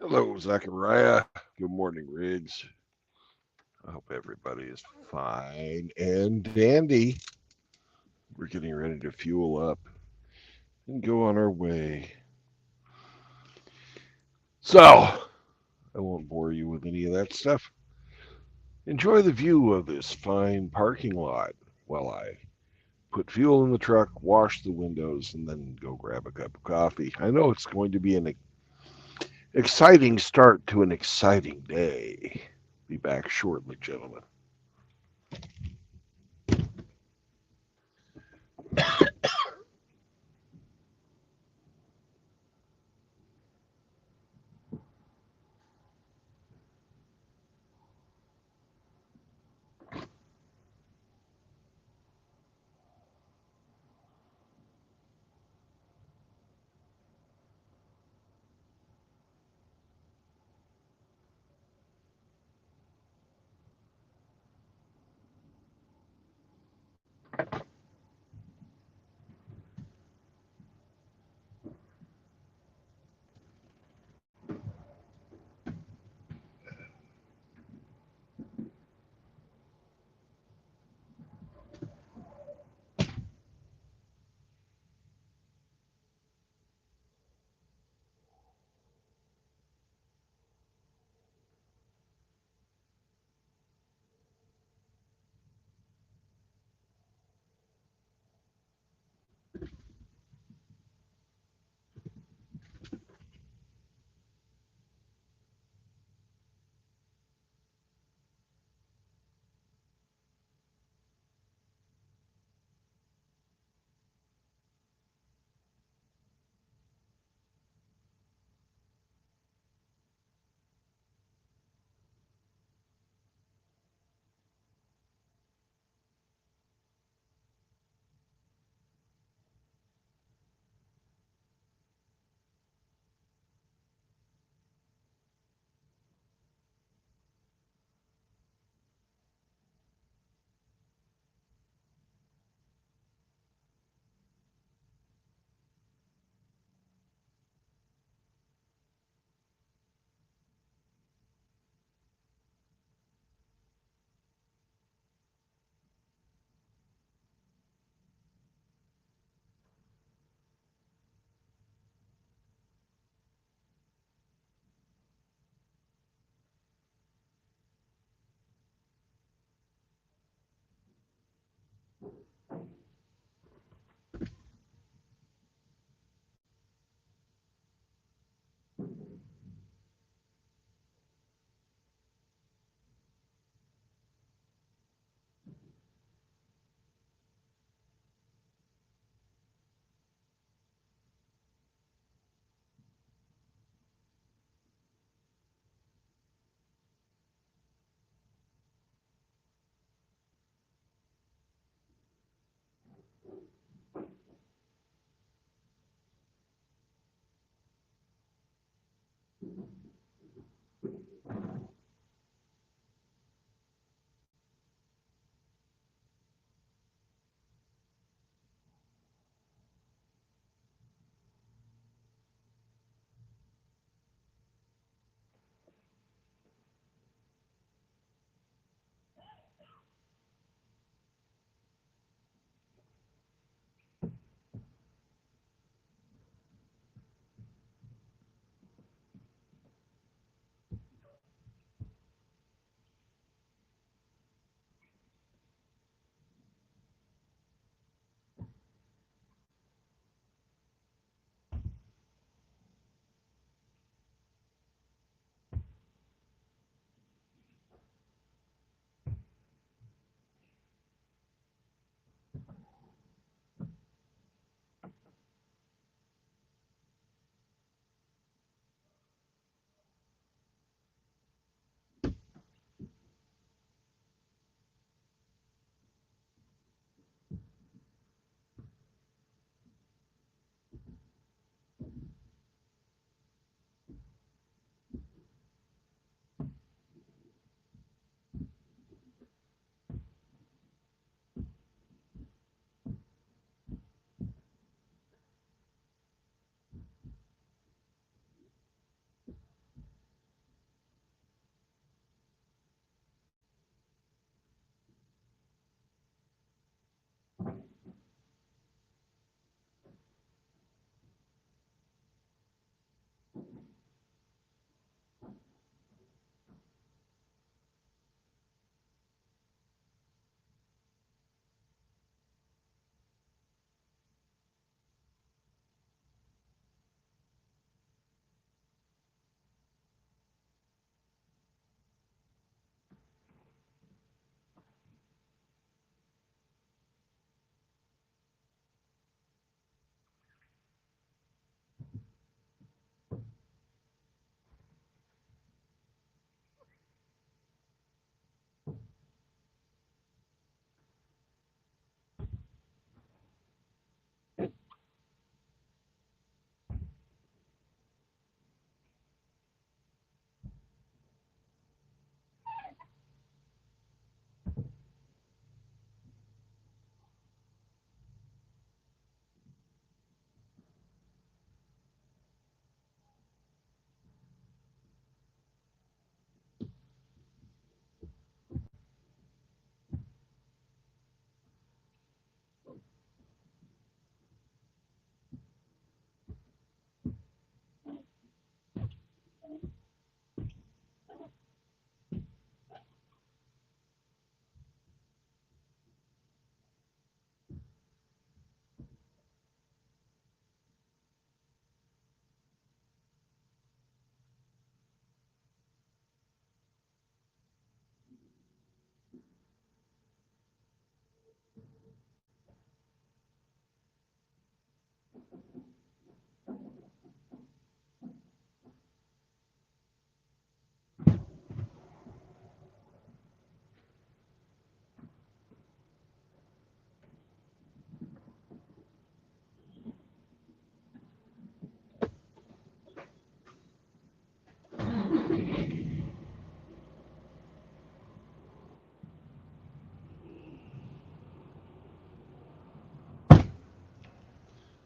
Hello, Zachariah. Good morning, Riggs. I hope everybody is fine and dandy. We're getting ready to fuel up and go on our way. So, I won't bore you with any of that stuff. Enjoy the view of this fine parking lot while I put fuel in the truck, wash the windows, and then go grab a cup of coffee. I know it's going to be an exciting start to an exciting day. Be back shortly, gentlemen.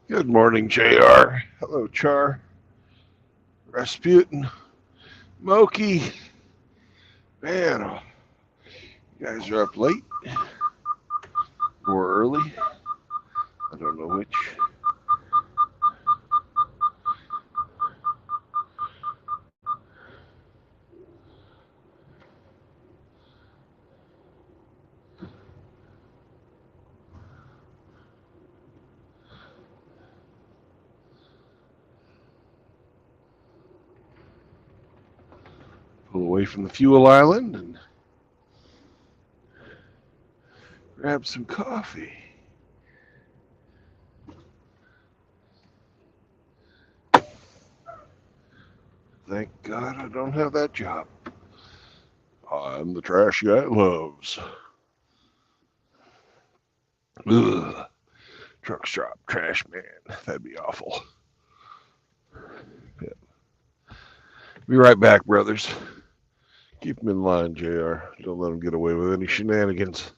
Good morning, JR. Hello, Char, Rasputin, Moki. Man, you guys are up late or early. I don't know which. Pull away from the fuel island and grab some coffee. Thank God I don't have that job. I'm the trash guy loves. Ugh. Truck stop, trash man. That'd be awful. Yeah. Be right back, brothers. Keep them in line, JR. Don't let them get away with any shenanigans.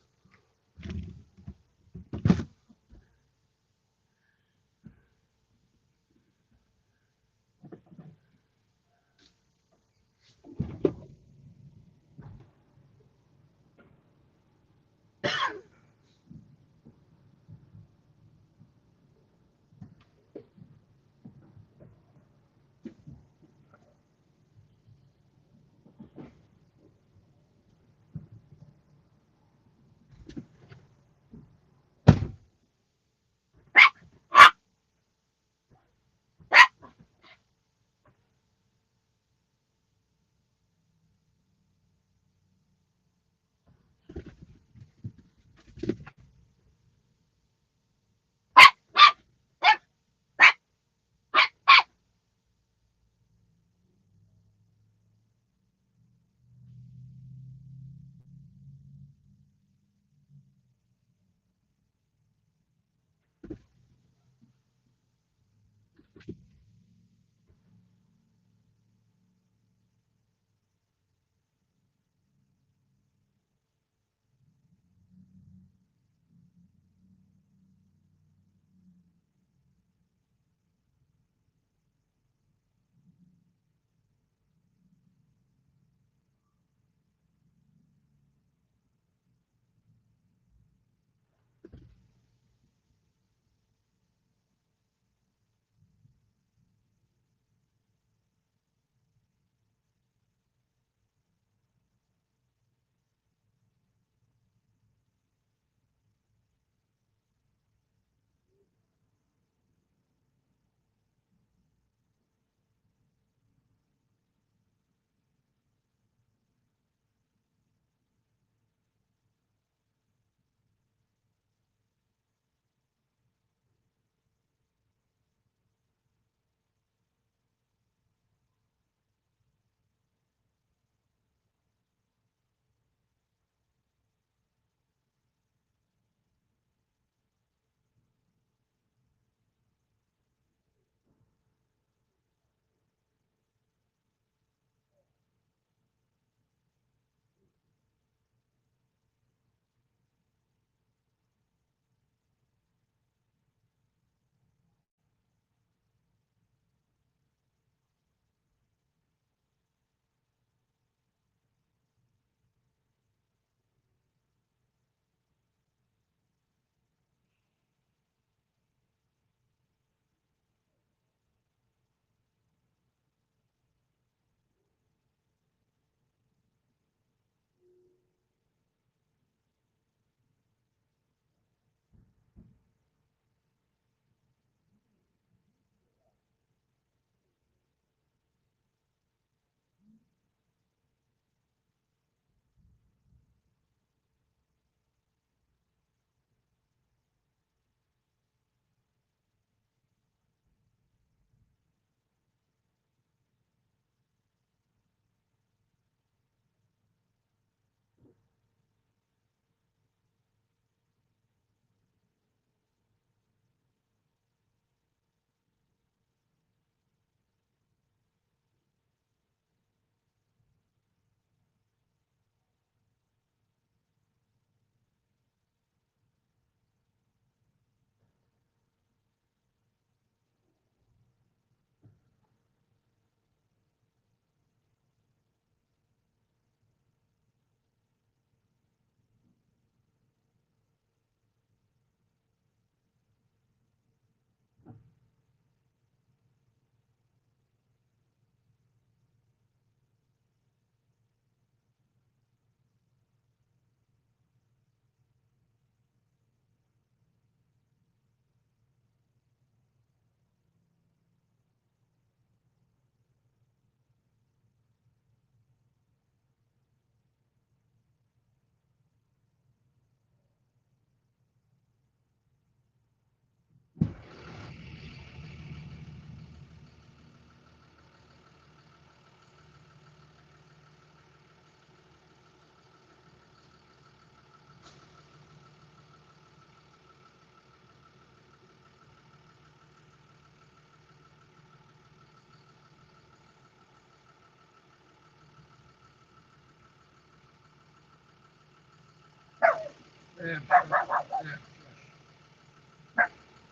Yeah,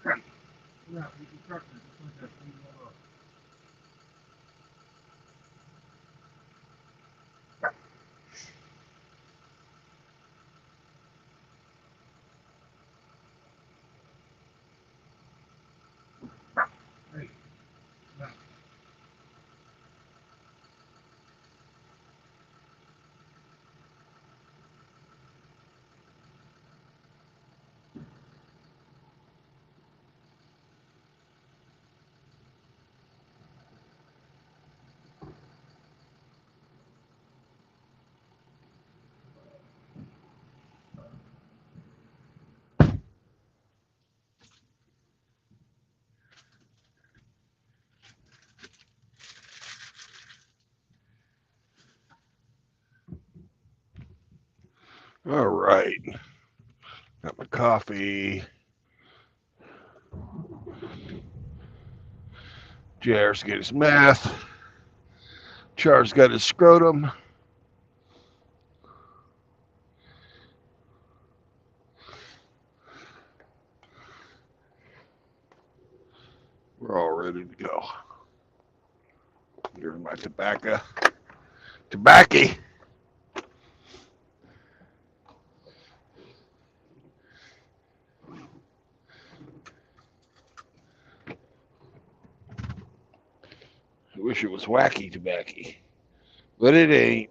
yeah. Yeah, we can truck it just like that. Hey, now, all right, got my coffee. JR's got his meth. Char's got his scrotum. We're all ready to go. Here's my tobacco. Tobacco. I wish it was wacky tobacco, but it ain't.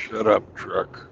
Shut up, truck.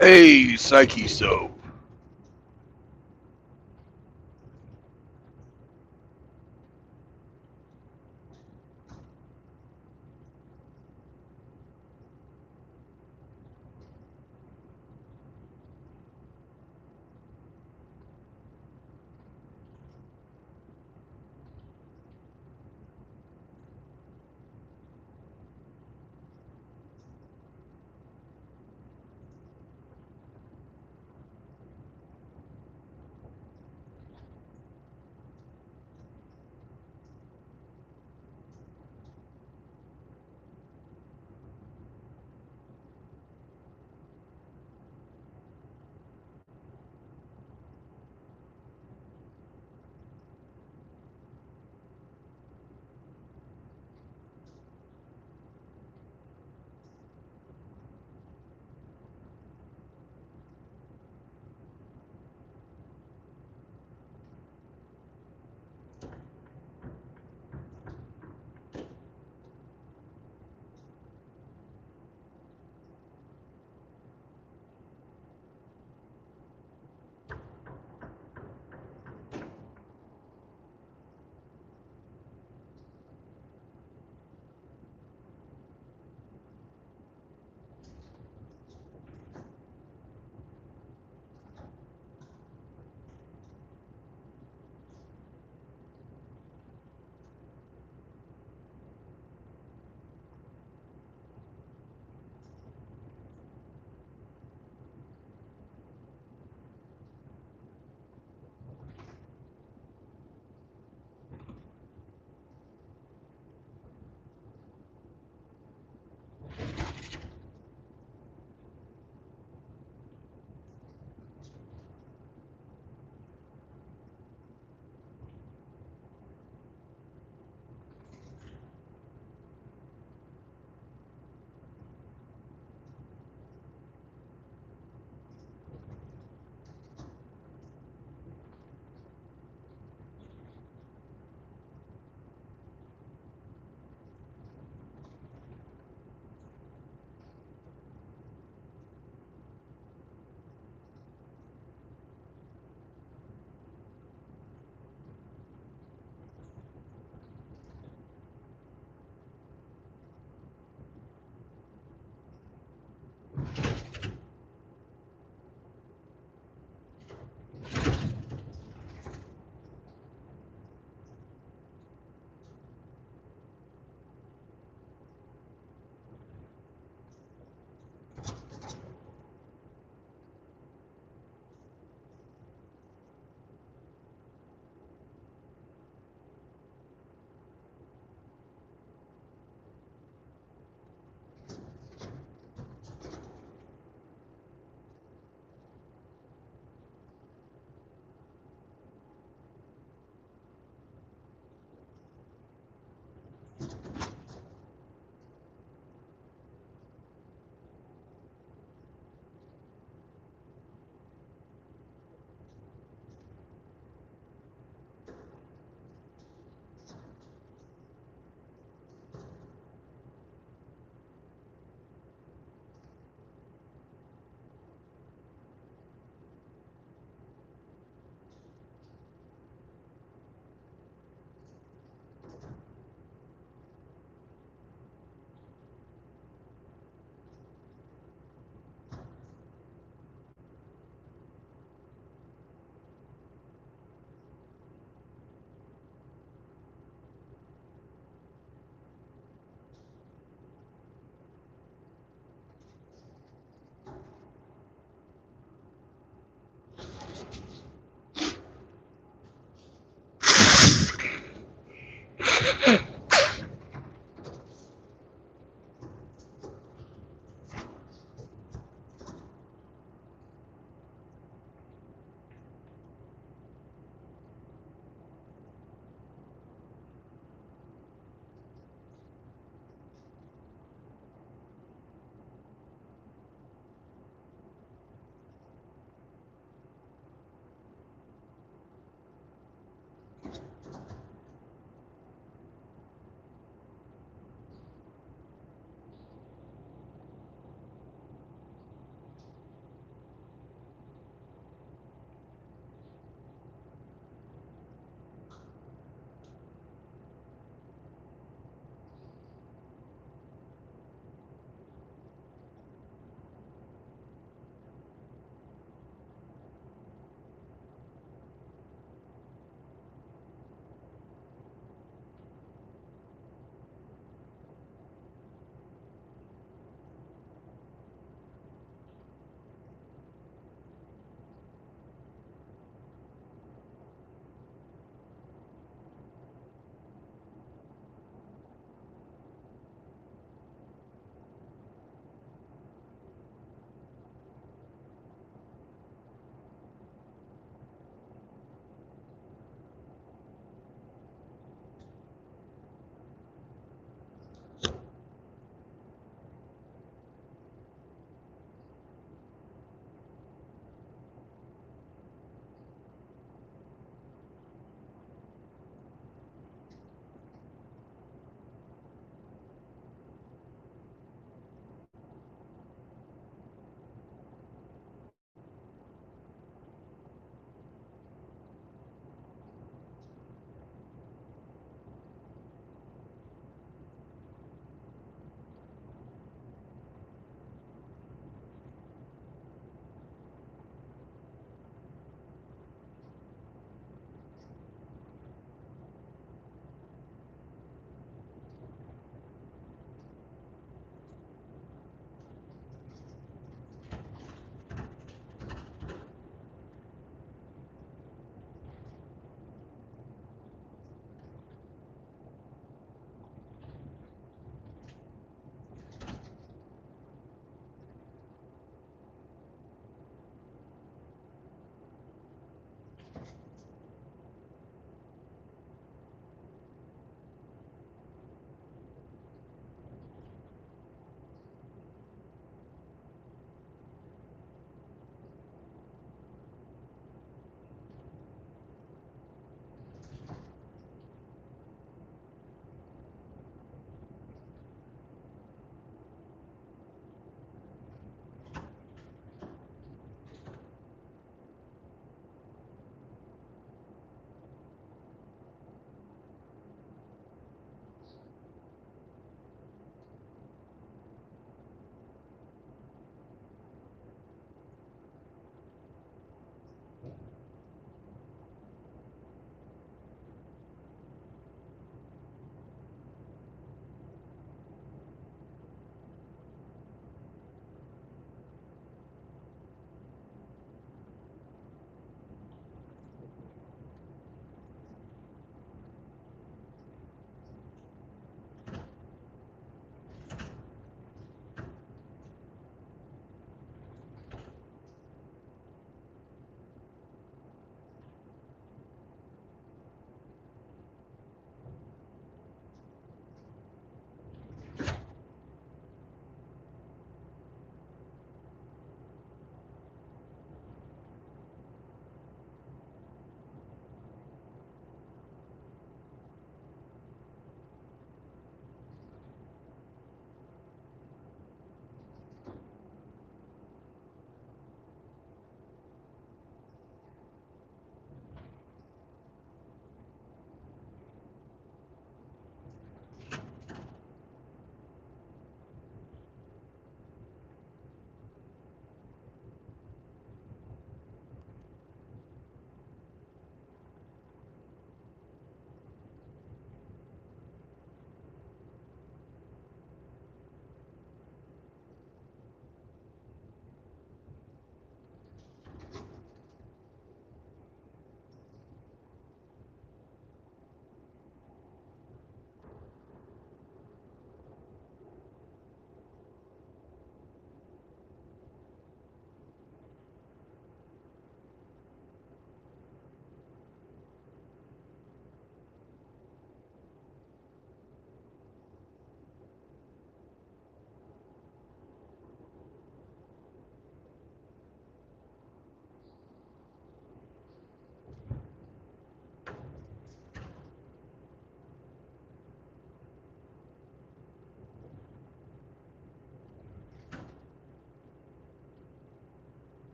Hey, Psyche Soap.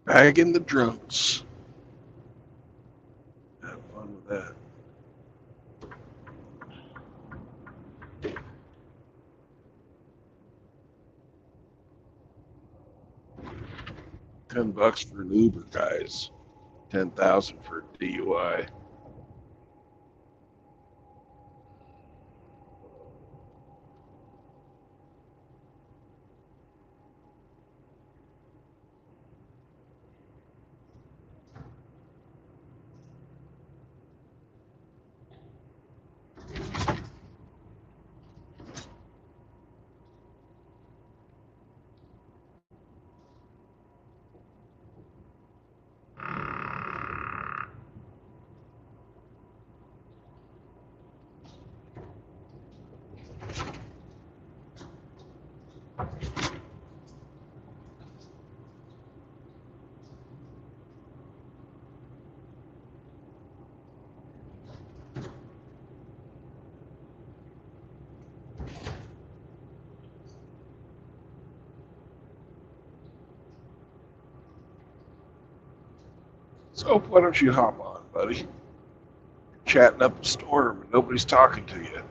Bagging the drunks. Have fun with that. $10 for an Uber, guys. 10,000 for a DUI. So why don't you hop on, buddy? Chatting up a storm and nobody's talking to you.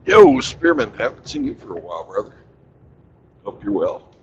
Yo, Spearman, haven't seen you for a while, brother. Hope you're well.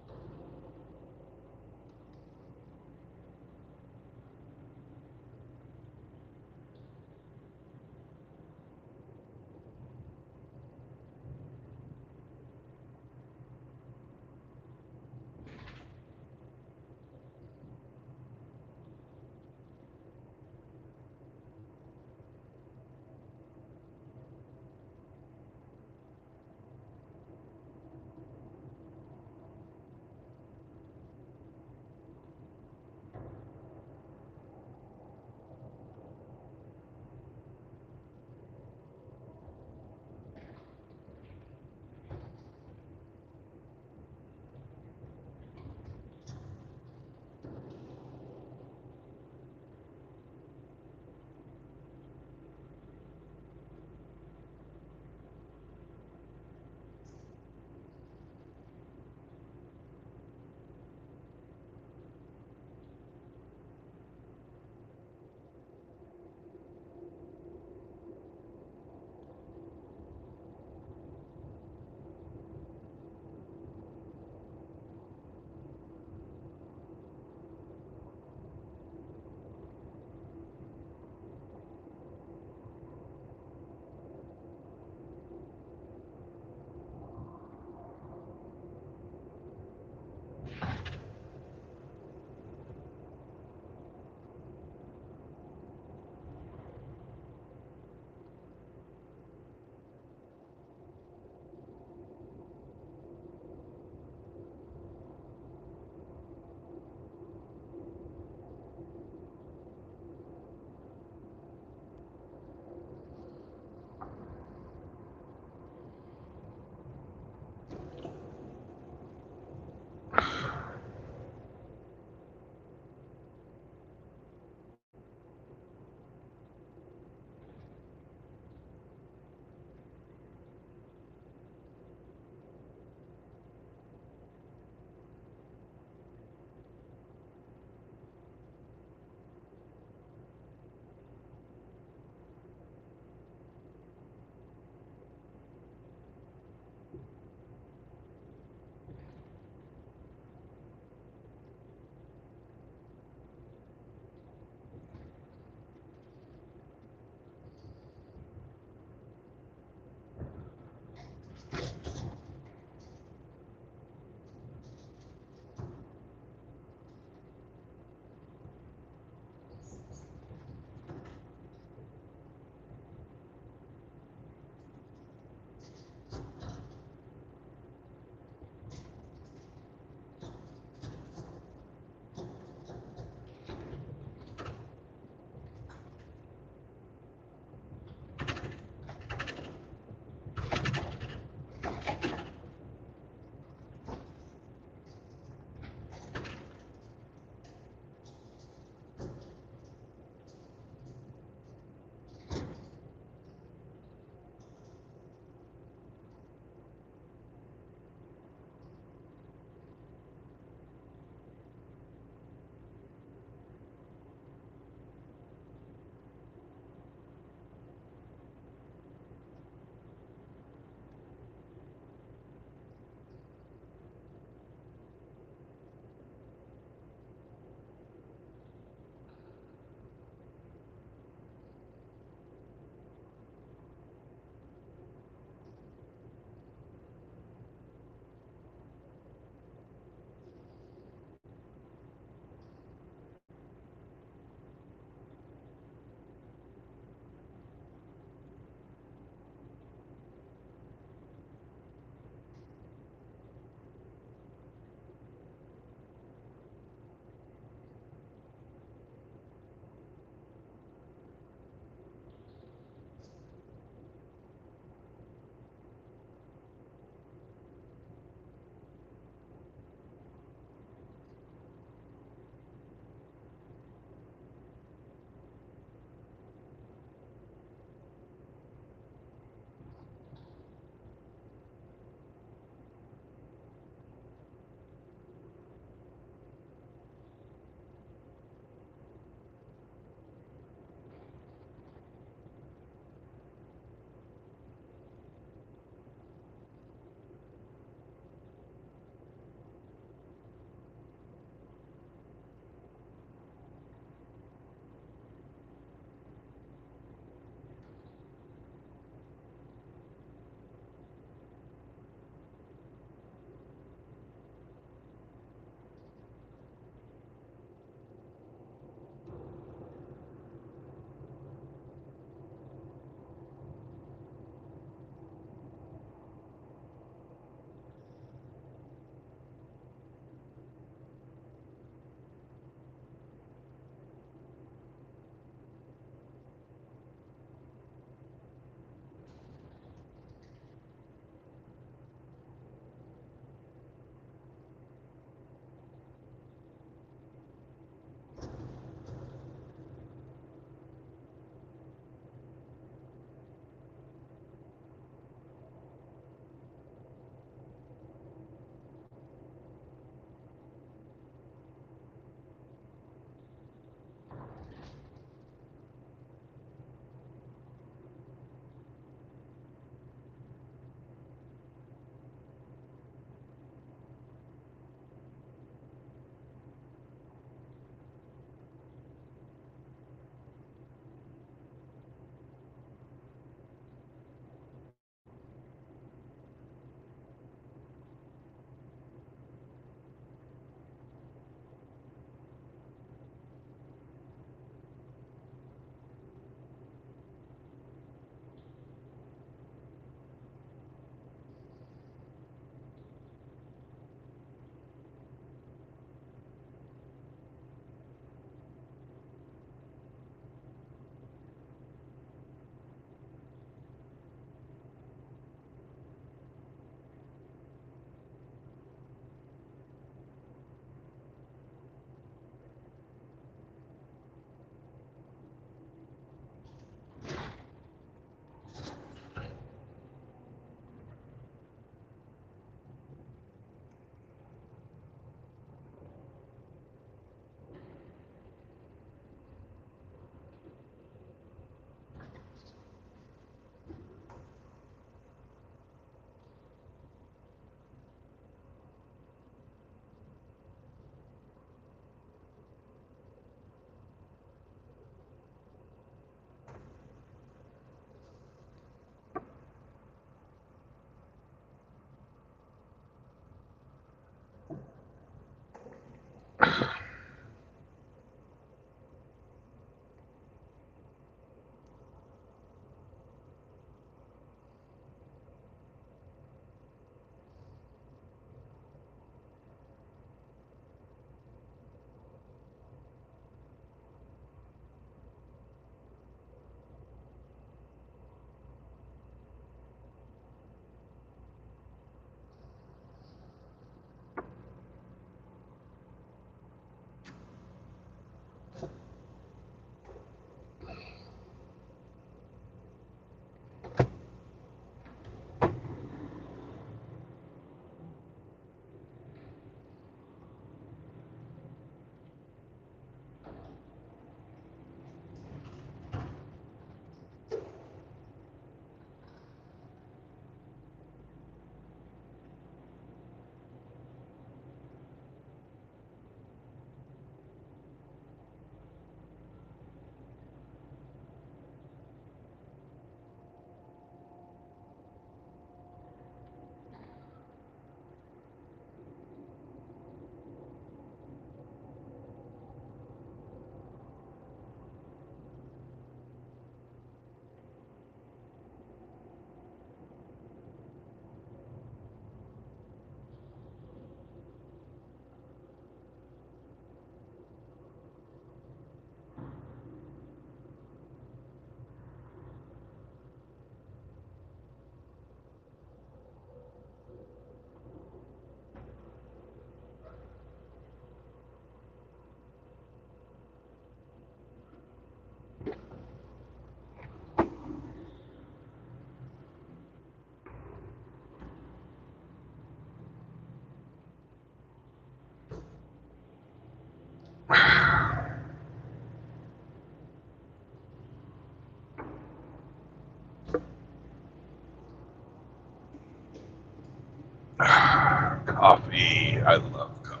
Coffee. I love coffee.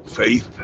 Faith.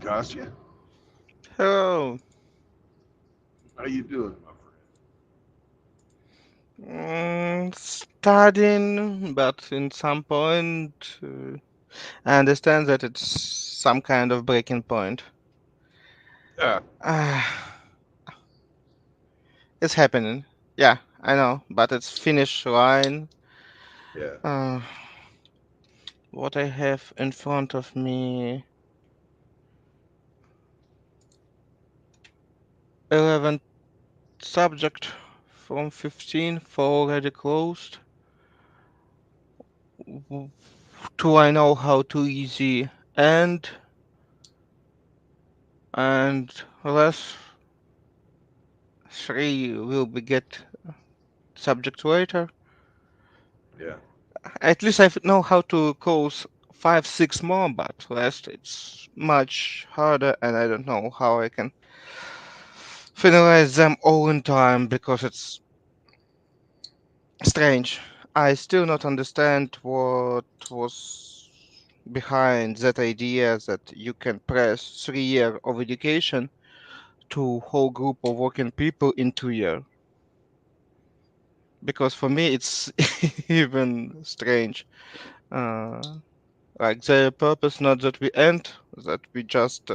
Kostya, Hello. how you doing, my Studying, but in some point, I understand that it's some kind of breaking point. friend? Ah, it's happening. Yeah, I know, but it's finish line. Yeah, Uh, what I have in front of me, 11 subject from 15, 4 already closed. W- Two I know how to easy and less three will be get subject later. yeah. At least I know how to cause five, six more, but rest it's much harder, and I don't know how I can finalize them all in time because it's strange. I still not understand what was behind that idea that you can press 3 year of education to whole group of working people in 2 year. Because for me it's even strange. Uh, like the purpose not that we end, that we just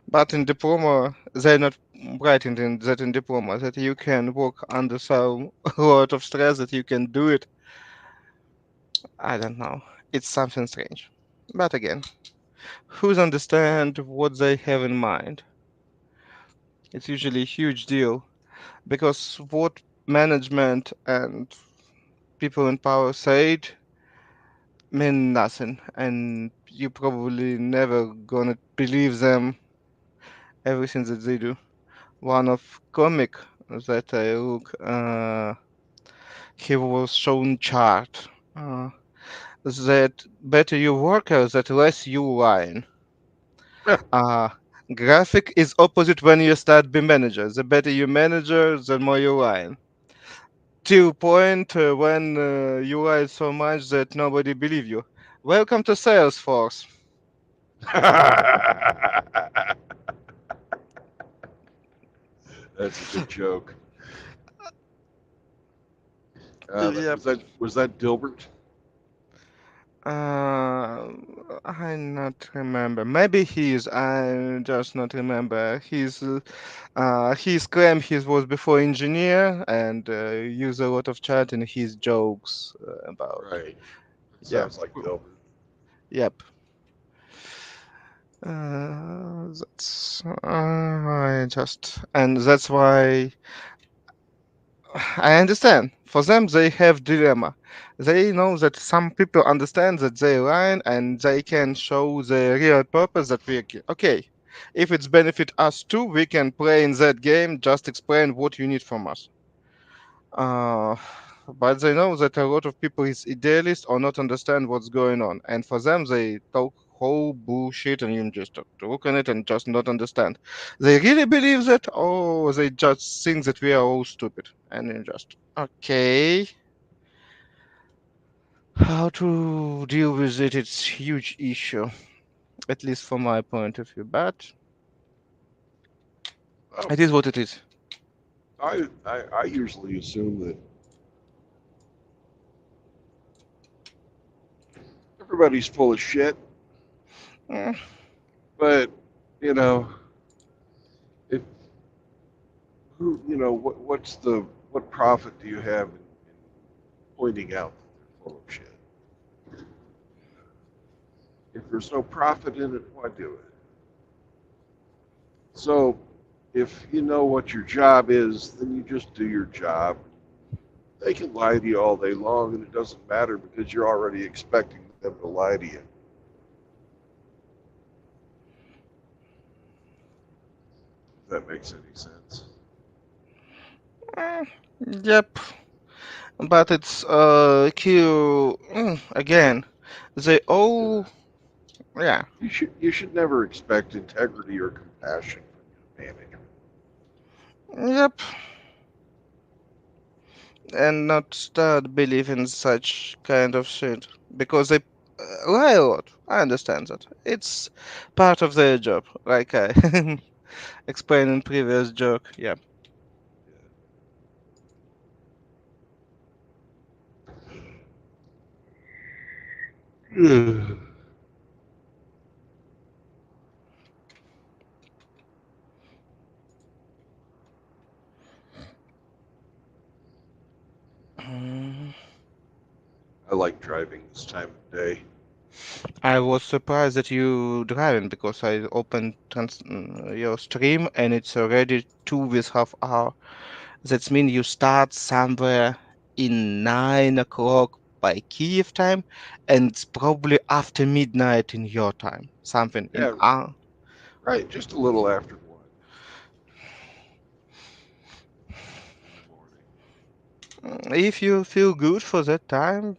but in diploma they're not writing in that in diploma that you can work under so a lot of stress that you can do it. I don't know. It's something strange. But again, who's understand what they have in mind? It's usually a huge deal because what management and people in power said mean nothing, and you probably never gonna believe them everything that they do. One of comic that I look, he was shown chart that better you worker, that less you line. Uh, graphic is opposite when you start be manager. The better you manager, the more you line. Till point when you lie so much that nobody believe you. Welcome to Salesforce. That's a good joke. Yep. Was that Dilbert? Uh, I not remember. Maybe he's. I just not remember. He's claim he was before engineer and use a lot of chat in his jokes about. Right. It Yeah. sounds like Dilbert. Yep. That's I just and that's why I understand. For them, they have dilemma. They know that some people understand that they lying and they can show the real purpose that okay. If it's benefit us too, we can play in that game. Just explain what you need from us. Uh, but they know that a lot of people is idealist or not understand what's going on, and for them they talk whole bullshit, and you just look at it and just not understand. They really believe that, or they just think that we are all stupid, and you just okay. How to deal with it? It's huge issue, at least from my point of view. But Well, it is what it is. I usually assume that everybody's full of shit, Mm, but you know, if what profit do you have in pointing out that they're full of shit? If there's no profit in it, why do it? So, if you know what your job is, then you just do your job. They can lie to you all day long, and it doesn't matter because you're already expecting them to lie to you. If that makes any sense. mm, yep. But it's again. They Yeah. all yeah. You should never expect integrity or compassion from your manager. Yep. And not start believing such kind of shit because they lie a lot. I understand that. It's part of their job, like I explained in previous joke. Yeah. Yeah. I like driving this time of day. I was surprised that you driving because I opened your stream and it's already 2.5 hours. That means you start somewhere in 9 o'clock by Kiev time, and it's probably after midnight in your time. Something in Yeah, right. Just a little after 1 in the morning. if you feel good for that time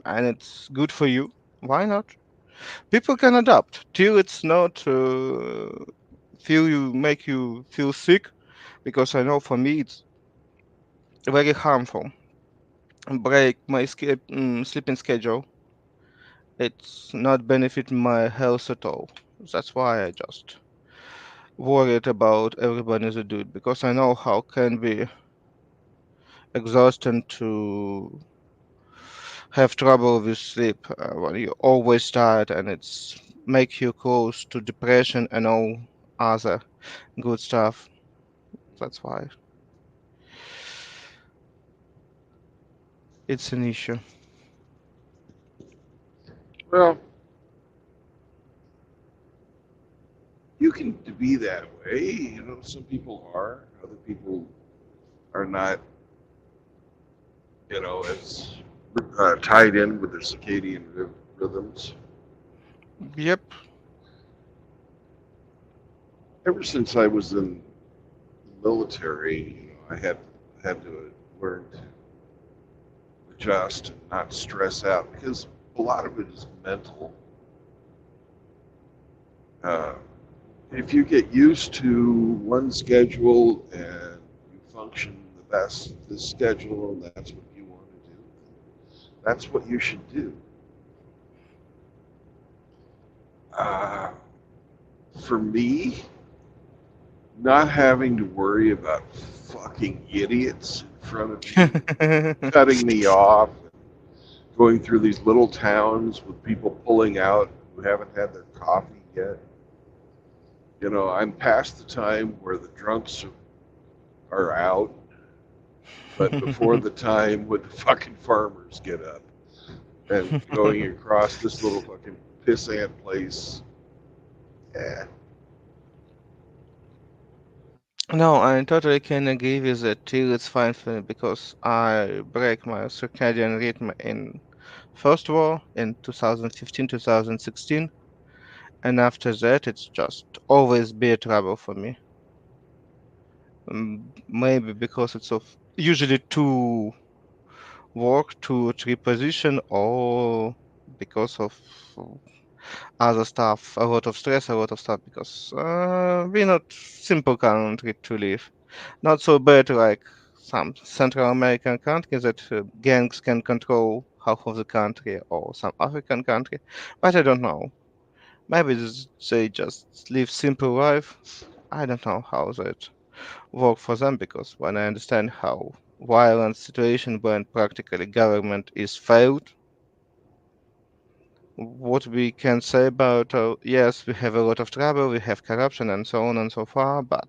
and it's good for you, why not? People can adapt till it's not make you feel sick, because I know for me it's very harmful. Break my sleeping schedule. It's not benefit my health at all. That's why I just worried about everybody that do it, because I know how can be exhausting to have trouble with sleep when you're always tired, and it's make you close to depression and all other good stuff. That's why it's an issue. Well, you can be that way. Some people are. Other people are not. As tied in with their circadian rhythms. Yep. Ever since I was in the military, I had to learn to adjust and not stress out because a lot of it is mental. Uh, if you get used to one schedule and you function the best this schedule and that's what you want to do, that's what you should do. Uh, for me, not having to worry about fucking idiots in front of me cutting me off, going through these little towns with people pulling out who haven't had their coffee yet. I'm past the time where the drunks are out, but before the time when the fucking farmers get up and going across this little fucking pissant place. Yeah, No, I totally can agree with that too. It's fine for me because I break my circadian rhythm in first war in 2015, 2016, and after that it's just always be a trouble for me. Maybe because it's of usually two work, two three position, or because of other stuff, a lot of stress, a lot of stuff, because we're not simple country to live. Not so bad like some Central American countries that gangs can control half of the country, or some African country, but I don't know. Maybe they just live simple life. I don't know how that work for them, because when I understand how violent situation when practically government is failed, what we can say about, yes, we have a lot of trouble, we have corruption and so on and so far, but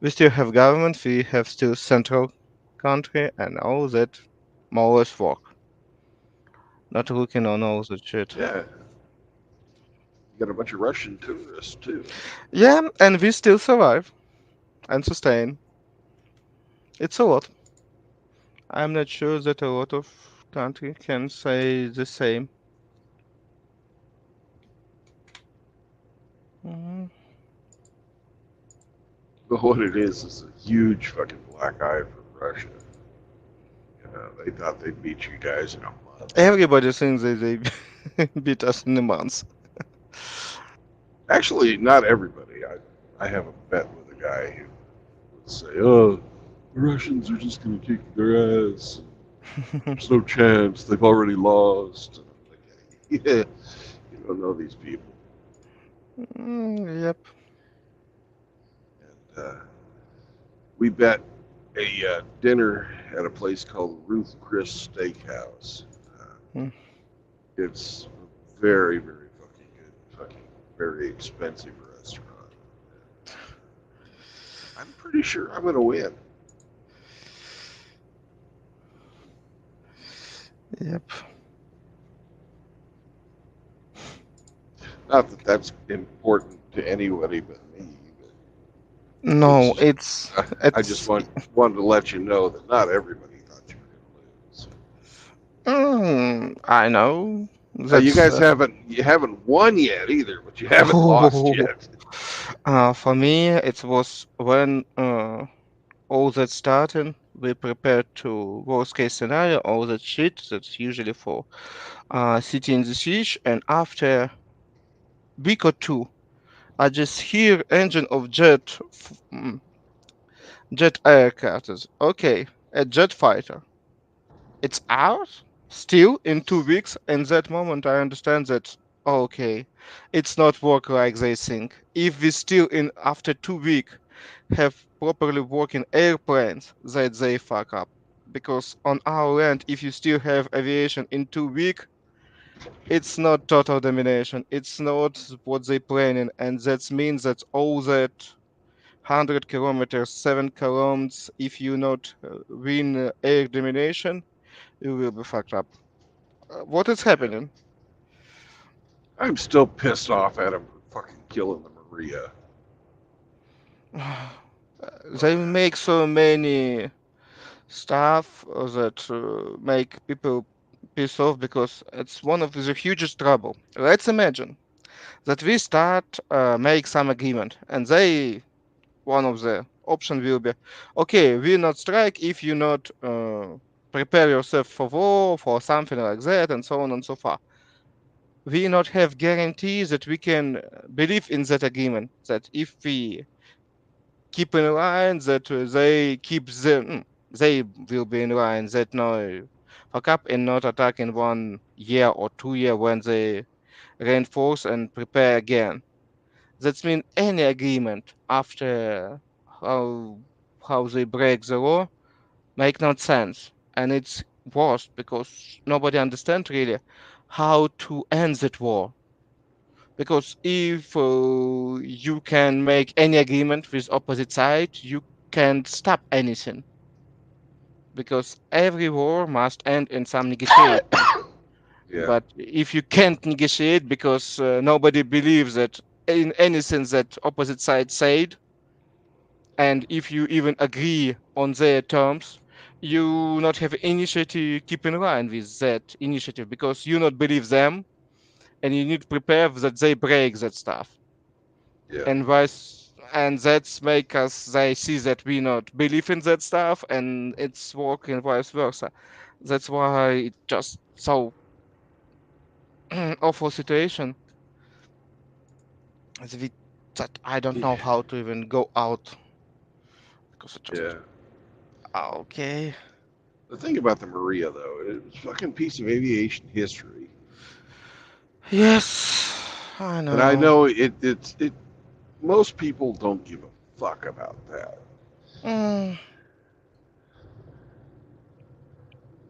we still have government, we have still central country, and all that more or less work. Not looking on all that shit. yeah. You got a bunch of Russian tourists too. Yeah, and we still survive and sustain. It's a lot. I'm not sure that a lot of country can say the same. Mhm. But what it is a huge fucking black eye for Russia. They thought they'd beat you guys in a month. Everybody thinks that they beat us in a month. Actually, not everybody. I have a bet with a guy who would say, "Oh, the Russians are just going to kick their ass. There's no chance. They've already lost." And I'm like, "Yeah, you don't know these people." Yep. And we bet a dinner at a place called Ruth Chris Steakhouse. Uh, Mm. it's a very, very fucking good, fucking very expensive restaurant. I'm pretty sure I'm going to win. Yep. Not that that's important to anybody but me. But No, it's it's I just it's wanted to let you know that not everybody thought you were going to lose. I know. You That's guys haven't won yet either, but you haven't lost oh, yet. for me it was when all that started. We prepared to worst case scenario, all that shit that's usually for city in the siege, and after week or two, I just hear engine of jet aircraft. Okay, a jet fighter. It's out still in 2 weeks. In that moment, I understand that okay, it's not work like they think. If we still in after 2 weeks have properly working airplanes, that they fuck up. Because on our end, if you still have aviation in 2 weeks, it's not total domination. It's not what they planning, and that means that all that 100 kilometers, 7 kilometers, if you not win air domination, you will be fucked up. What is Yeah. happening? I'm still pissed off at him for fucking killing the Maria. They make so many stuff that make people piss off because it's one of the hugest trouble. Let's imagine that we start make some agreement, and they one of the option will be okay. We not strike if you not prepare yourself for war for something like that, and so on and so forth. We not have guarantees that we can believe in that agreement that if we keep in line that they keep they will be in line that no fuck up and not attack in 1 year or 2 year when they reinforce and prepare again. That means any agreement after how how they break the law make no sense, and it's worse because nobody understands really how to end that war. Because if you can make any agreement with opposite side, you can't stop anything. Because every war must end in some negotiate. Yeah, But if you can't negotiate because nobody believes that in anything that opposite side said, and if you even agree on their terms, you not have initiative keep in line with that initiative because you not believe them, and you need to prepare that they break that stuff. yeah, And vice and that's make us they see that we not believe in that stuff and it's working vice versa. That's why it just so awful situation that we that I don't know yeah, how to even go out because it just yeah. okay. The thing about the Maria, though, it was a fucking piece of aviation history, Yes, I and I know. know it. Most people don't give a fuck about that. Mm,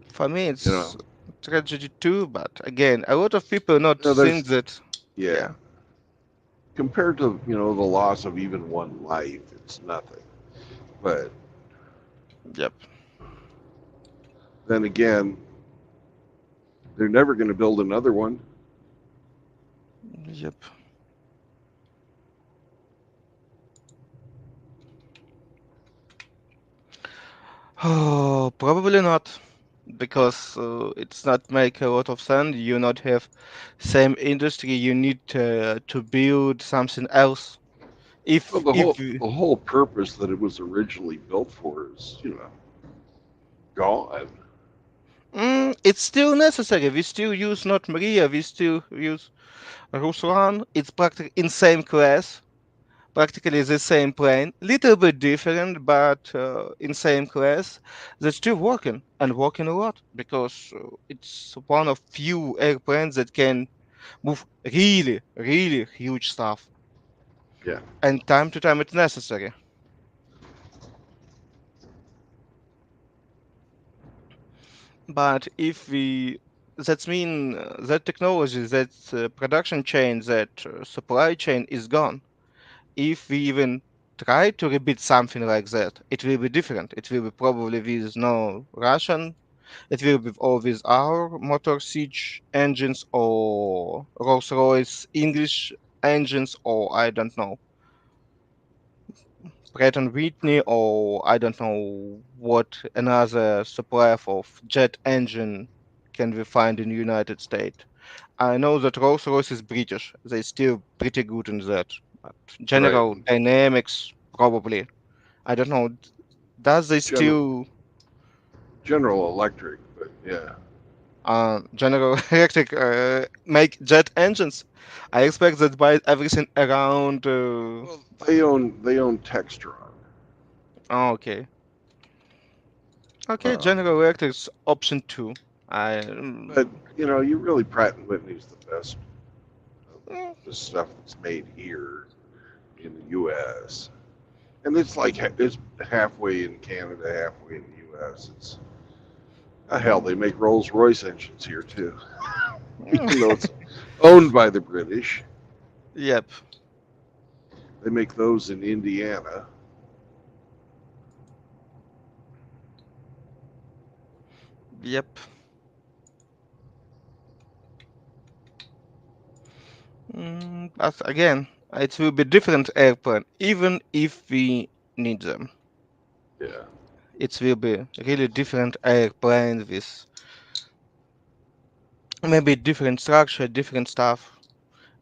for me, You it's know, tragedy too. But again, a lot of people not there's think that. yeah. Yeah. Compared to the loss of even one life, it's nothing. But Yep. then again, they're never going to build another one. Yep. Oh, probably not, because it's not make a lot of sense. You not have same industry. You need to build something else. Well, the whole purpose that it was originally built for is gone. It's still necessary. We still use not Maria. We still use Ruslan. It's practically in same class, practically the same plane, little bit different, but in same class. They're still working and working a lot because it's one of few airplanes that can move really, really huge stuff. Yeah, And time to time it's necessary. But if we, that mean that technology, that production chain, that supply chain is gone. If we even try to repeat something like that, it will be different. It will be probably with no Russian. It will be all with our motor siege engines or Rolls-Royce English engines or I don't know Pratt and Whitney, or I don't know what another supplier of jet engine can we find in the United States. I know that Rolls-Royce is British. They still pretty good in that. But right. General Dynamics probably. I don't know. Does they General still? General Electric, but yeah, General Electric make jet engines. I expect that by everything around. Well, they own Textron. Oh, okay. Okay, Um, General Electric's option two. I. but you really Pratt and Whitney's the best of Mm, the stuff that's made here in the U.S. And it's like it's halfway in Canada, halfway in the U.S. It's hell, they make Rolls Royce engines here too, even though it's owned by the British. Yep. They make those in Indiana. Yep. But again, it will be different airplane, even if we need them. Yeah. It will be really different airplane with maybe different structure, different stuff.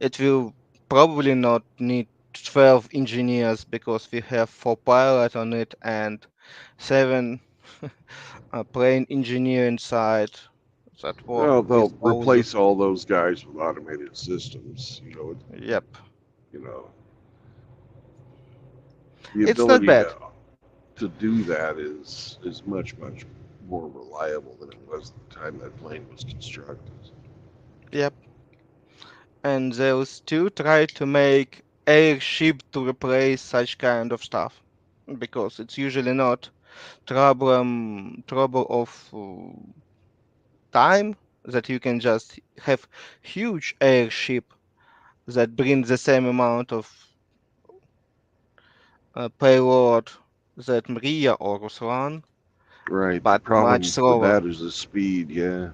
It will probably not need 12 engineers because we have four pilots on it and seven plane engineer inside that work Well, with they'll all the. replace all those guys with automated systems. Yep. You know, the It's not ability bad. to do that is much more reliable than it was at the time that plane was constructed. Yep. And those two try to make airship to replace such kind of stuff because it's usually not trouble of time that you can just have huge airship that bring the same amount of payload that Maria or Ruslan, Right. The but much problem with slower. that is the speed. Yeah.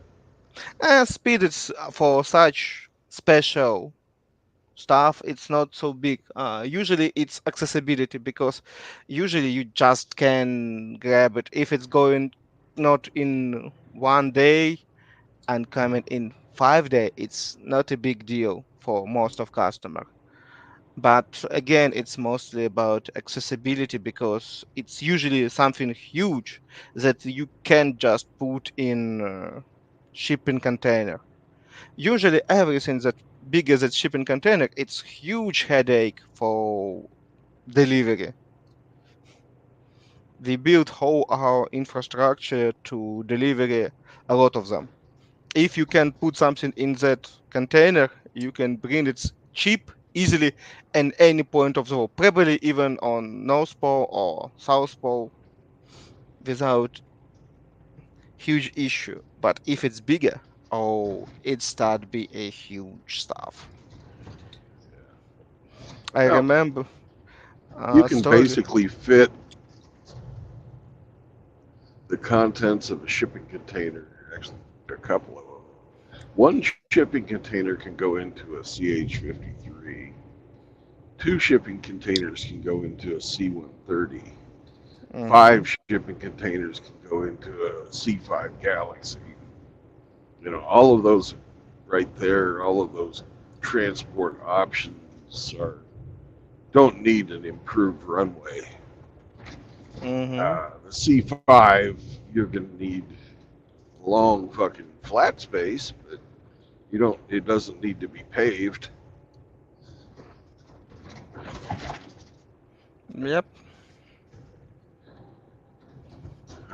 Speed is for such special stuff. It's not so big. Usually it's accessibility because usually you just can grab it if it's going not in 1 day and coming in 5 day. It's not a big deal for most of customer. But again, it's mostly about accessibility because it's usually something huge that you can just put in shipping container. Usually everything that bigger than shipping container, it's huge headache for delivery. We built whole our infrastructure to delivery a lot of them. If you can put something in that container, you can bring it cheap, easily, and any point of the world, probably even on North Pole or South Pole without huge issue. But if it's bigger, oh, it start be a huge stuff. I Well, remember you a can story. basically fit the contents of a shipping container. Actually, a couple of them. One shipping container can go into a CH-53. Two shipping containers can go into a C-130. Hmm. Five shipping containers can go into a C-5 Galaxy. All of those right there, all of those transport options don't need an improved runway. Hmm. The C5, you're going to need long fucking flat space, but you don't. It doesn't need to be paved. Yep.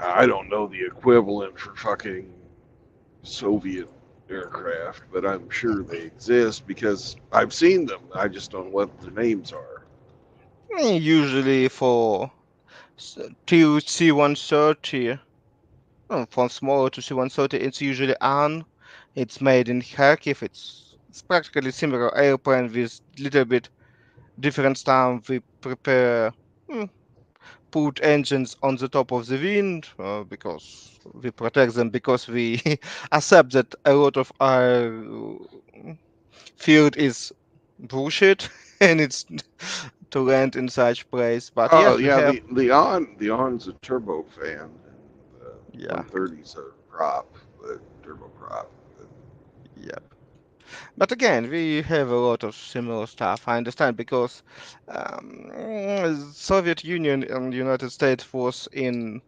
I don't know the equivalent for fucking Soviet aircraft, but I'm sure they exist because I've seen them. I just don't know what the names are. Usually for to C-130, from smaller to C-130, it's usually AN. It's made in Kharkiv. It's practically similar airplane with little bit different stuff. We prepare, mm, put engines on the top of the wind because we protect them because we accept that a lot of our field is bullshit and it's to land in such place. But Oh yes, we yeah, have. the On's a turbofan, and the Yeah, 130's a prop, but turboprop. But yeah. But again, we have a lot of similar stuff. I understand because Soviet Union and United States was in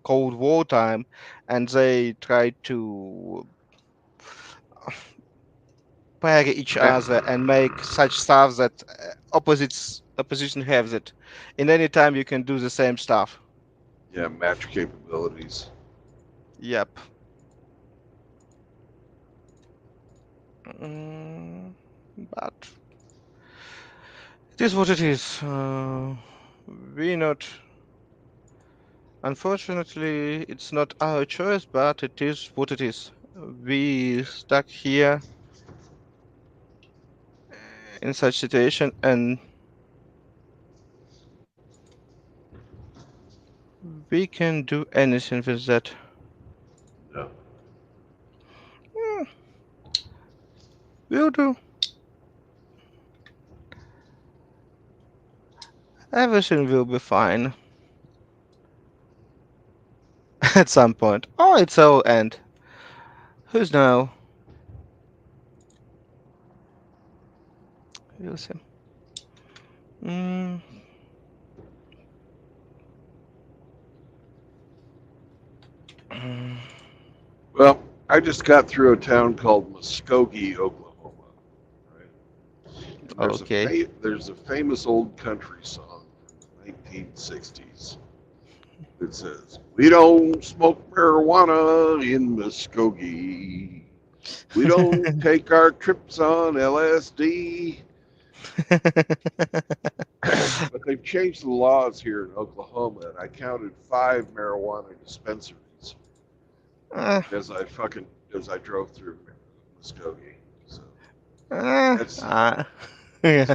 Cold War time, and they tried to. pair each other and make such stuff that opposition have it. In any time you can do the same stuff. Yeah, match capabilities. Yep. Mm, but it is what it is. We not. Unfortunately, it's not our choice, but it is what it is. We stuck here in such situation, and we can do anything with that. No. Hmm, we'll do. Everything will be fine at some point. Oh, it's all end. Who's know? We'll see. Mm, mm, Well, I just got through a town called Muskogee, Oklahoma. Right? And okay. there's a famous old country song from the 1960s that says, "We don't smoke marijuana in Muskogee. We don't take our trips on LSD." But they've changed the laws here in Oklahoma, and I counted 5 marijuana dispensaries uh, as I drove through Muskogee. So that's uh, yeah.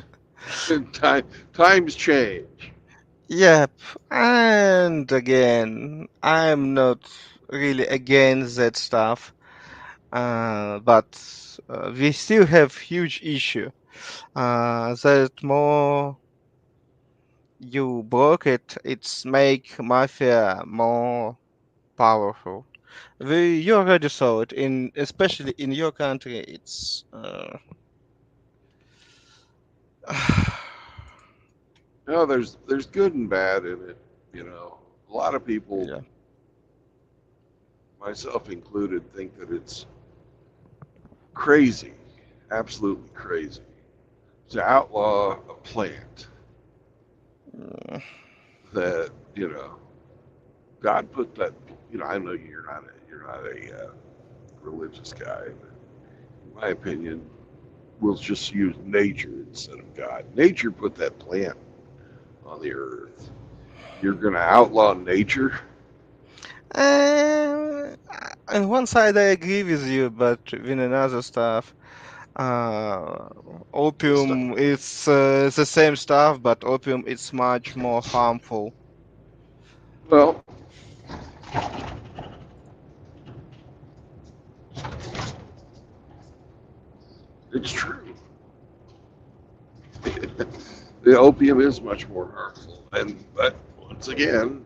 time. Times change. Yep. And again, I'm not really against that stuff. But we still have huge issue. That more you block it, it's make mafia more powerful. You already saw it in, especially in your country. It's No, there's good and bad in it. A lot of people, yeah. myself included, think that it's crazy, absolutely crazy, to outlaw a plant Mm, that God put that. I know you're not a religious guy, but in my opinion, we'll just use nature instead of God. Nature put that plant on the earth. You're going to outlaw nature? Uh, on one side, I agree with you, but in another stuff, uh, What stuff? opium is the same stuff, but opium is much more harmful. Well, it's true. The opium is much more harmful, but once again,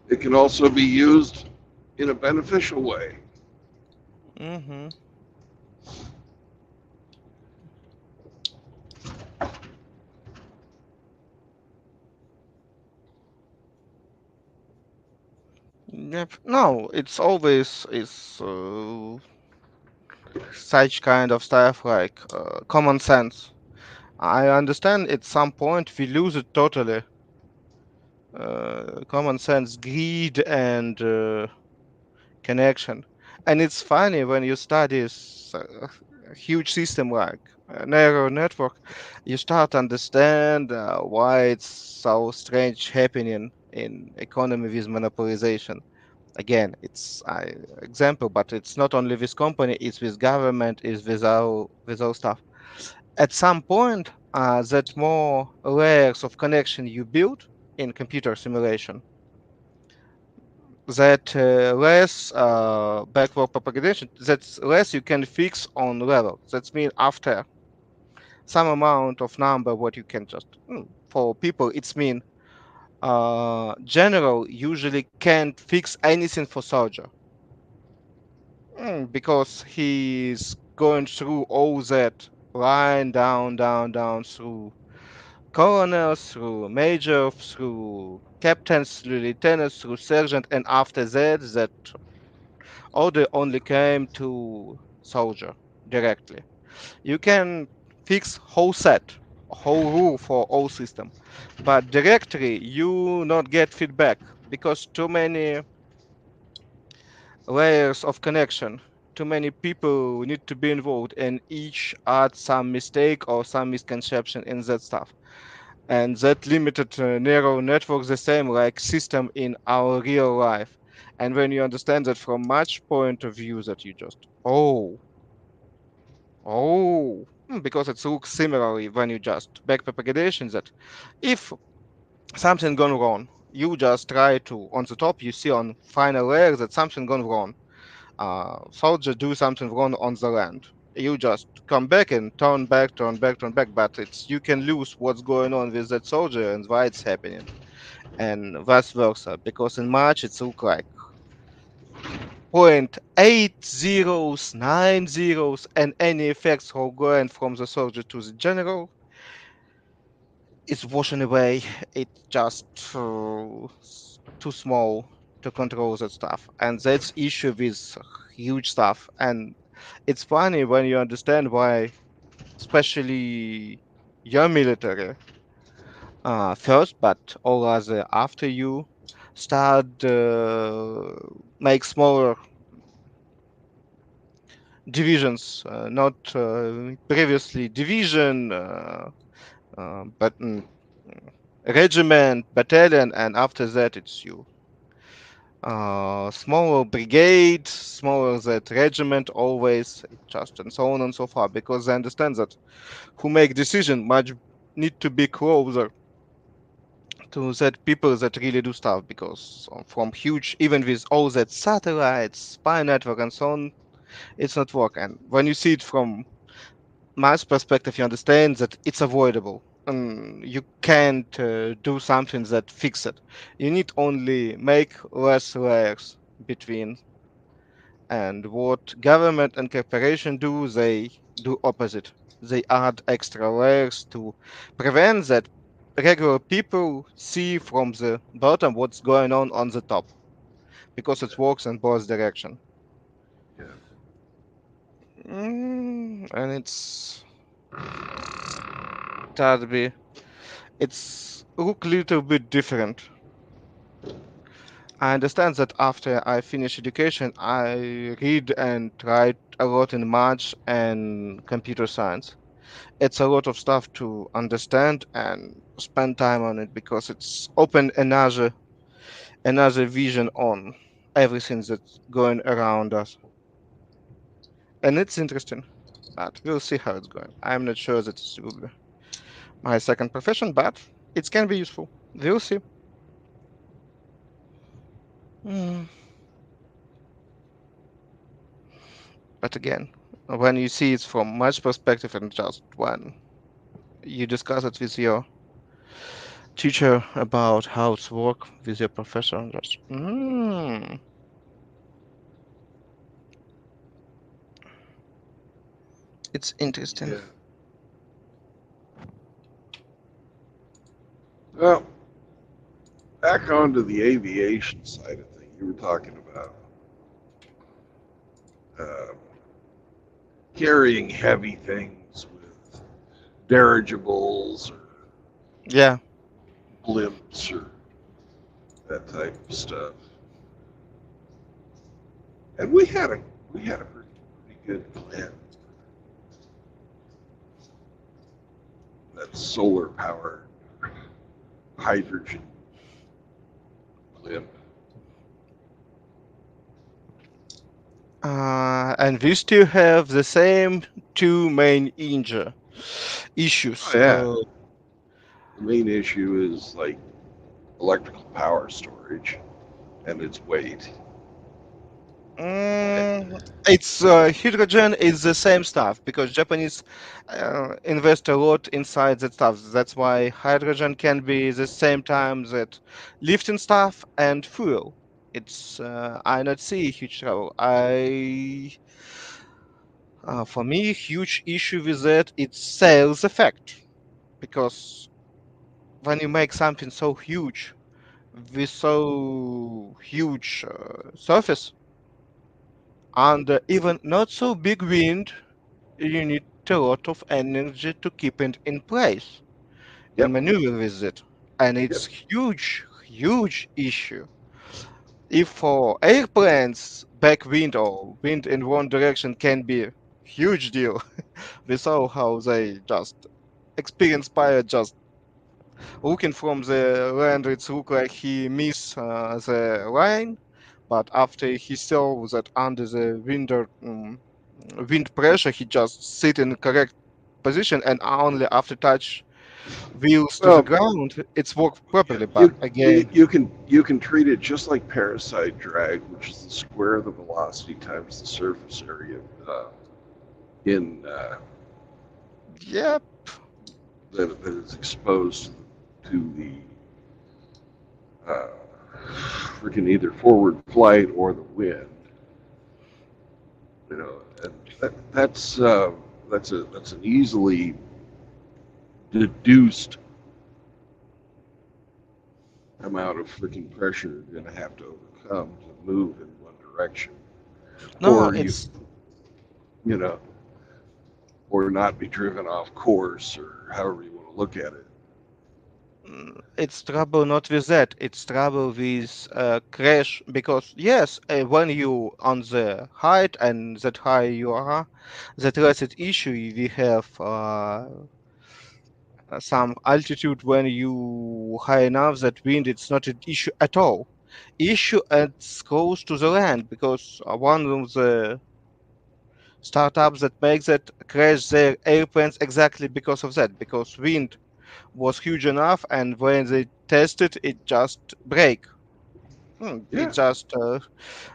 it can also be used in a beneficial way. Hmm. Yep. No, it's always is such kind of stuff like common sense. I understand at some point we lose it totally. Common sense, greed, and connection. And it's funny when you study a huge system like a neural network, you start to understand why it's so strange happening in economy with monopolization. Again, it's example, but it's not only with company, it's with government, it's with all stuff. At some point, that more layers of connection you build in computer simulation, that less backward propagation, that's less you can fix on level. That means after some amount of number, what you can just for people, it's mean general usually can't fix anything for soldier. Because he's going through all that line down through colonels, through major, through captains, through lieutenants, through sergeant, and after that, that order only came to soldier directly. You can fix whole set, whole rule for all system, but directly you not get feedback because too many layers of connection, too many people need to be involved, and each add some mistake or some misconception in that stuff. And that limited narrow network the same like system in our real life. And when you understand that from much point of view that you just because it looks similarly when you just backpropagation that if something gone wrong, you just try to on the top you see on final layer that something gone wrong. Soldier do something wrong on the land. You just come back and turn back, but it's you can lose what's going on with that soldier and why it's happening, and vice versa. Because in March it's look like point eight zeros, nine zeros, and any effects are going from the soldier to the general is washing away. It's just too small to control that stuff, and that's issue with huge stuff. And it's funny when you understand why, especially your military first, but all other after you start make smaller divisions, not previously division, but regiment, battalion, and after that it's you. Smaller brigade, smaller that regiment, always just and so on and so far, because they understand that who make decision much need to be closer to that people that really do stuff, because from huge, even with all that satellites, spy network, and so on, it's not work. And when you see it from mass perspective, you understand that it's avoidable. And you can't do something that fix it. You need only make less layers between. And what government and corporation do, they do opposite. They add extra layers to prevent that regular people see from the bottom what's going on the top, because it works in both direction. Yeah. And that be it's look little bit different. I understand that after I finish education, I read and write a lot in math and computer science. It's a lot of stuff to understand and spend time on it because it's open another vision on everything that's going around us. And it's interesting. But we'll see how it's going. I'm not sure that it will be my second profession, but it can be useful. We'll see. Mm. But again, when you see it from much perspective and just when you discuss it with your teacher about how it's work with your professor, and just it's interesting. Yeah. Well, back onto the aviation side of things, you were talking about uh, carrying heavy things with dirigibles or Yeah. blimps or that type of stuff. And we had a pretty good plan. That solar powered hydrogen blimp. And we still have the same two main Oh issues. yeah, the main issue is like electrical power storage and its weight. And It's hydrogen is the same stuff because Japanese invest a lot inside that stuff. That's why hydrogen can be the same time that lifting stuff and fuel. It's I not see huge trouble. For me, huge issue with that it's sales effect because when you make something so huge with so huge surface, And even not so big wind, you need a lot of energy to keep it in place and Yep, maneuver with it. And yep. it's huge issue. If for airplanes, backwind or wind in one direction can be a huge deal. We saw how they just experienced pilot just looking from the land, it looked like he missed the line, but after he saw that under the wind pressure, he just sit in correct position, and only after touch wheels to the Well, ground, it's worked properly. But you again, you can treat it just like parasite drag, which is the square of the velocity times the surface area in yeah, that is exposed to the uh, freaking either forward flight or the wind. You know, and that's an easily deduced amount of freaking pressure you're going to have to overcome to move in one direction, no, or you know, or not be driven off course, or however you want to look at it. it's trouble not with that. It's trouble with crash because yes, when you on the height and that high you are, that less it issue. We have some altitude when you high enough that wind it's not an issue at all. Issue at close to the land because one of the startups that make that crash their airplanes exactly because of that because wind was huge enough and when they tested it just break. It Yeah, just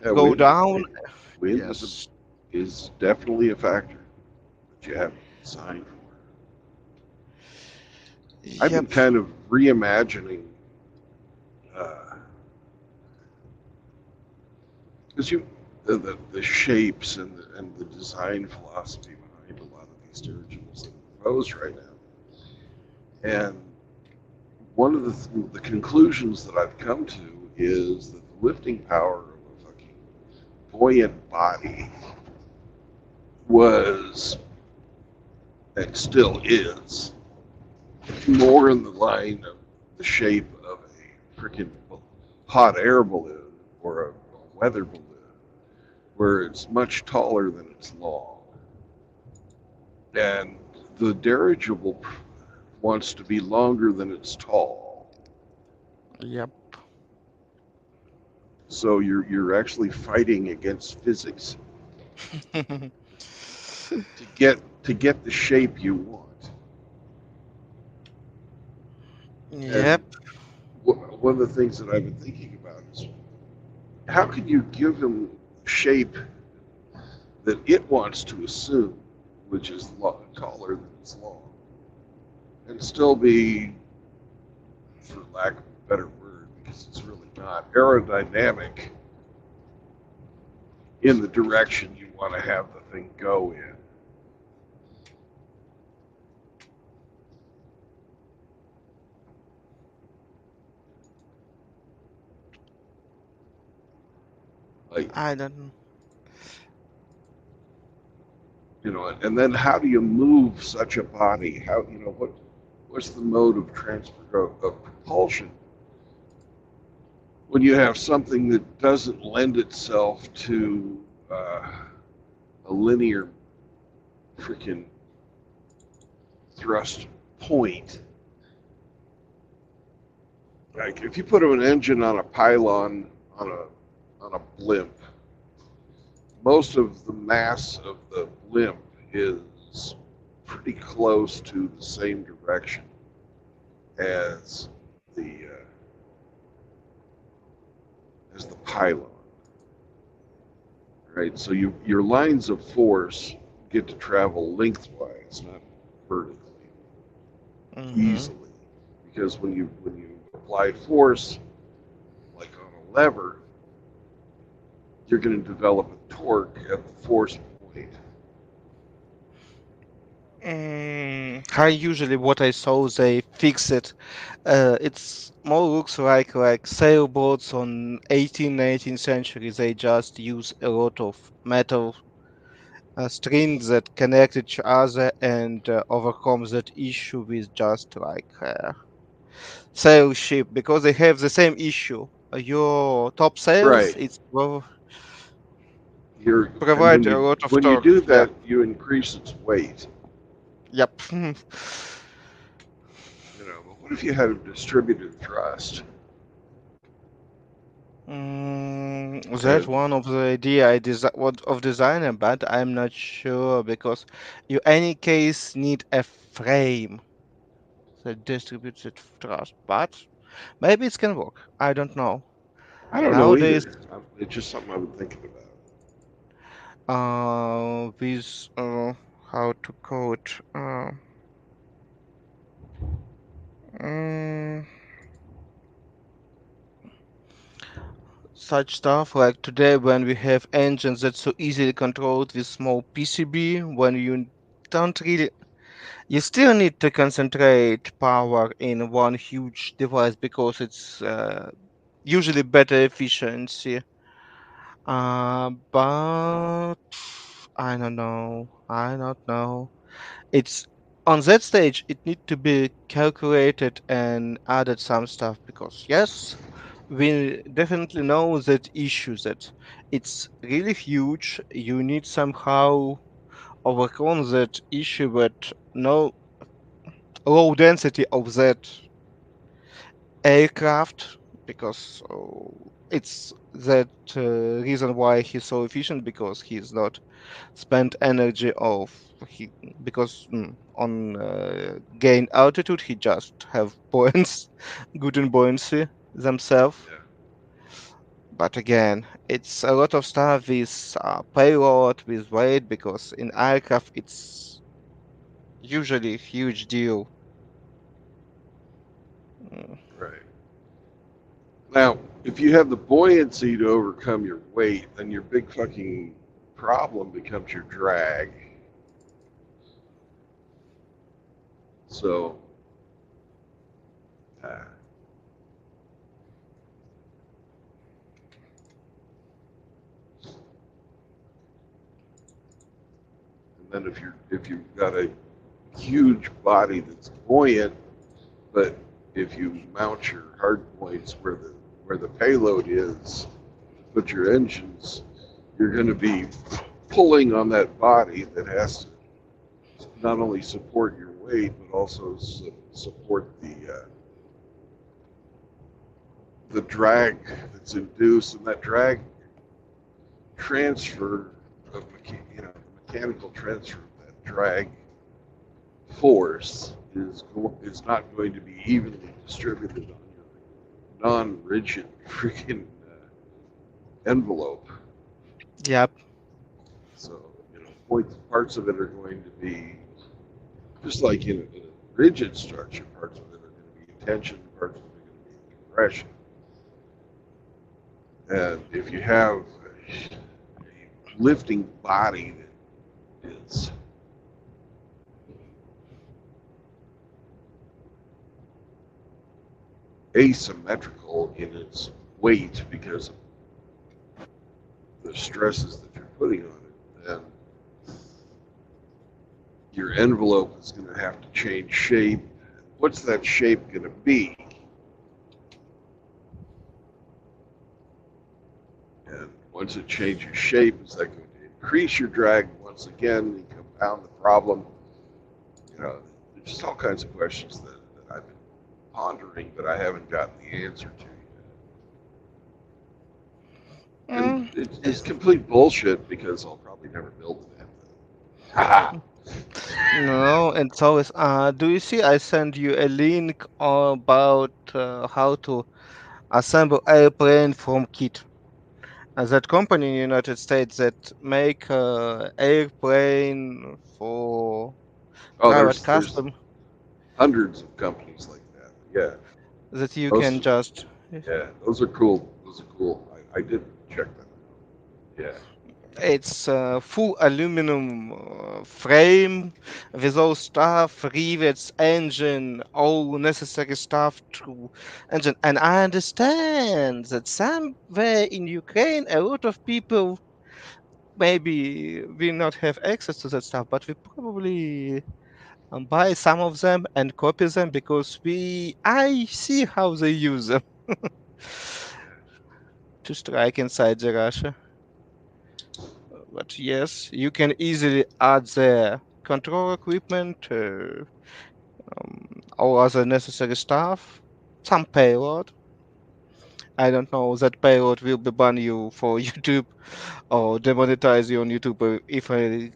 yeah. go down. Wind Yes. is definitely a factor that you have to design for. I've been Yep. kind of reimagining uh, because the shapes and the design philosophy behind a lot of these dirigibles that are proposed right now. And one of the conclusions that I've come to is that the lifting power of a fucking buoyant body was and still is more in the line of the shape of a freaking hot air balloon or a weather balloon, where it's much taller than it's long. And the dirigible wants to be longer than it's tall. Yep. So you're actually fighting against physics to get the shape you want. And Yep. one of the things that I've been thinking about is how can you give them shape that it wants to assume, which is taller than it's long, and still be, for lack of a better word, because it's really not aerodynamic in the direction you want to have the thing go in. Like, I don't. and then how do you move such a body? How, what's the mode of transfer of propulsion when you have something that doesn't lend itself to a linear freaking thrust point? Like if you put an engine on a pylon on a blimp, most of the mass of the blimp is pretty close to the same direction as the pylon, right? So your lines of force get to travel lengthwise, not vertically, Mm-hmm. easily, because when you apply force like on a lever, you're going to develop a torque at the force point I usually what I saw they fix it. It's more looks like sailboats on 18th, 19th century. They just use a lot of metal strings that connect each other and overcome that issue with just like sail ship because they have the same issue. Your top sails, Right. And provide a lot of when you torque. do Yeah. that, you increase its weight. Yep. But what if you had a distributed thrust? That's And one of the idea what of designer, but I'm not sure because you any case need a frame that distributes it trust. But maybe it can work. I don't know. I don't know Nowadays, either. It's just something I've been thinking about. with how to code mm, such stuff like today when we have engines that's so easily controlled with small PCB when you don't really you still need to concentrate power in one huge device because it's usually better efficiency. But I don't know. I don't know. It's on that stage. It need to be calculated and added some stuff because yes, we definitely know that issue that it's really huge. You need somehow overcome that issue, but no low density of that aircraft because it's that reason why he's so efficient because he's not spent energy of he because on gain altitude he just have points good in buoyancy themselves, Yeah. but again it's a lot of stuff with payload with weight because in aircraft it's usually a huge deal. Mm, Right. Now, if you have the buoyancy to overcome your weight, then your big fucking problem becomes your drag. So, uh, and then if you've got a huge body that's buoyant, but if you mount your hard points where the payload is, put your engines, you're going to be pulling on that body that has to not only support your weight but also support the drag that's induced, and that drag transfer of the mechanical transfer of that drag force is not going to be evenly distributed on your non-rigid freaking envelope. yep. So parts of it are going to be just like in a rigid structure. Parts of it are going to be tension, parts of it are going to be compression. And if you have a lifting body that is asymmetrical in its weight because of the stresses that you're putting on it, then your envelope is going to have to change shape. What's that shape going to be? And once it changes shape, is that going to increase your drag once again and compound the problem? There's just all kinds of questions that I've been pondering, but I haven't gotten the answer to yet. And Mm, it's complete bullshit because I'll probably never build the damn thing. Ha! No, it's always. Do you see? I send you a link about how to assemble airplane from kit. That company in United States that make airplane for Oh, private there's custom hundreds of companies like that. Yeah, that you most can of just. yeah, those are cool. Those are cool. I did check that out. Yeah. It's a full aluminum frame with all stuff, rivets, engine, all necessary stuff to engine. And I understand that somewhere in Ukraine, a lot of people maybe will not have access to that stuff, but we probably buy some of them and copy them because I see how they use them to strike inside the Russia. But yes, you can easily add the control equipment, all other necessary stuff, some payload. I don't know that payload will be ban you for YouTube or demonetize you on YouTube if I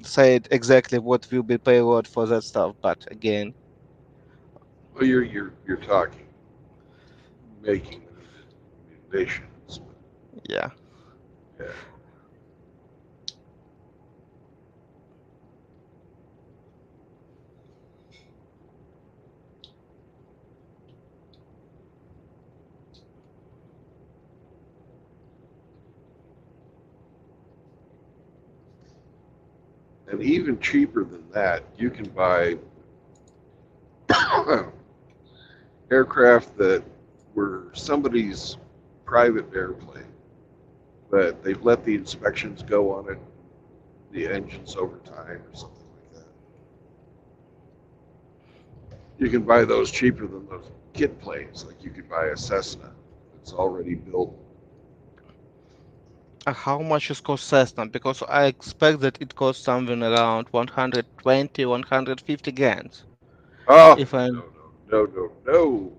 said exactly what will be payload for that stuff. But again, Well, you're talking making munitions. yeah. Yeah. And even cheaper than that, you can buy aircraft that were somebody's private airplane, but they've let the inspections go on it, the engines over time or something like that. You can buy those cheaper than those kit planes. Like you could buy a Cessna that's already built. How much is cost Cessna? Because I expect that it costs something around 120, 150 grand. Oh, If I no, no, no, no, no.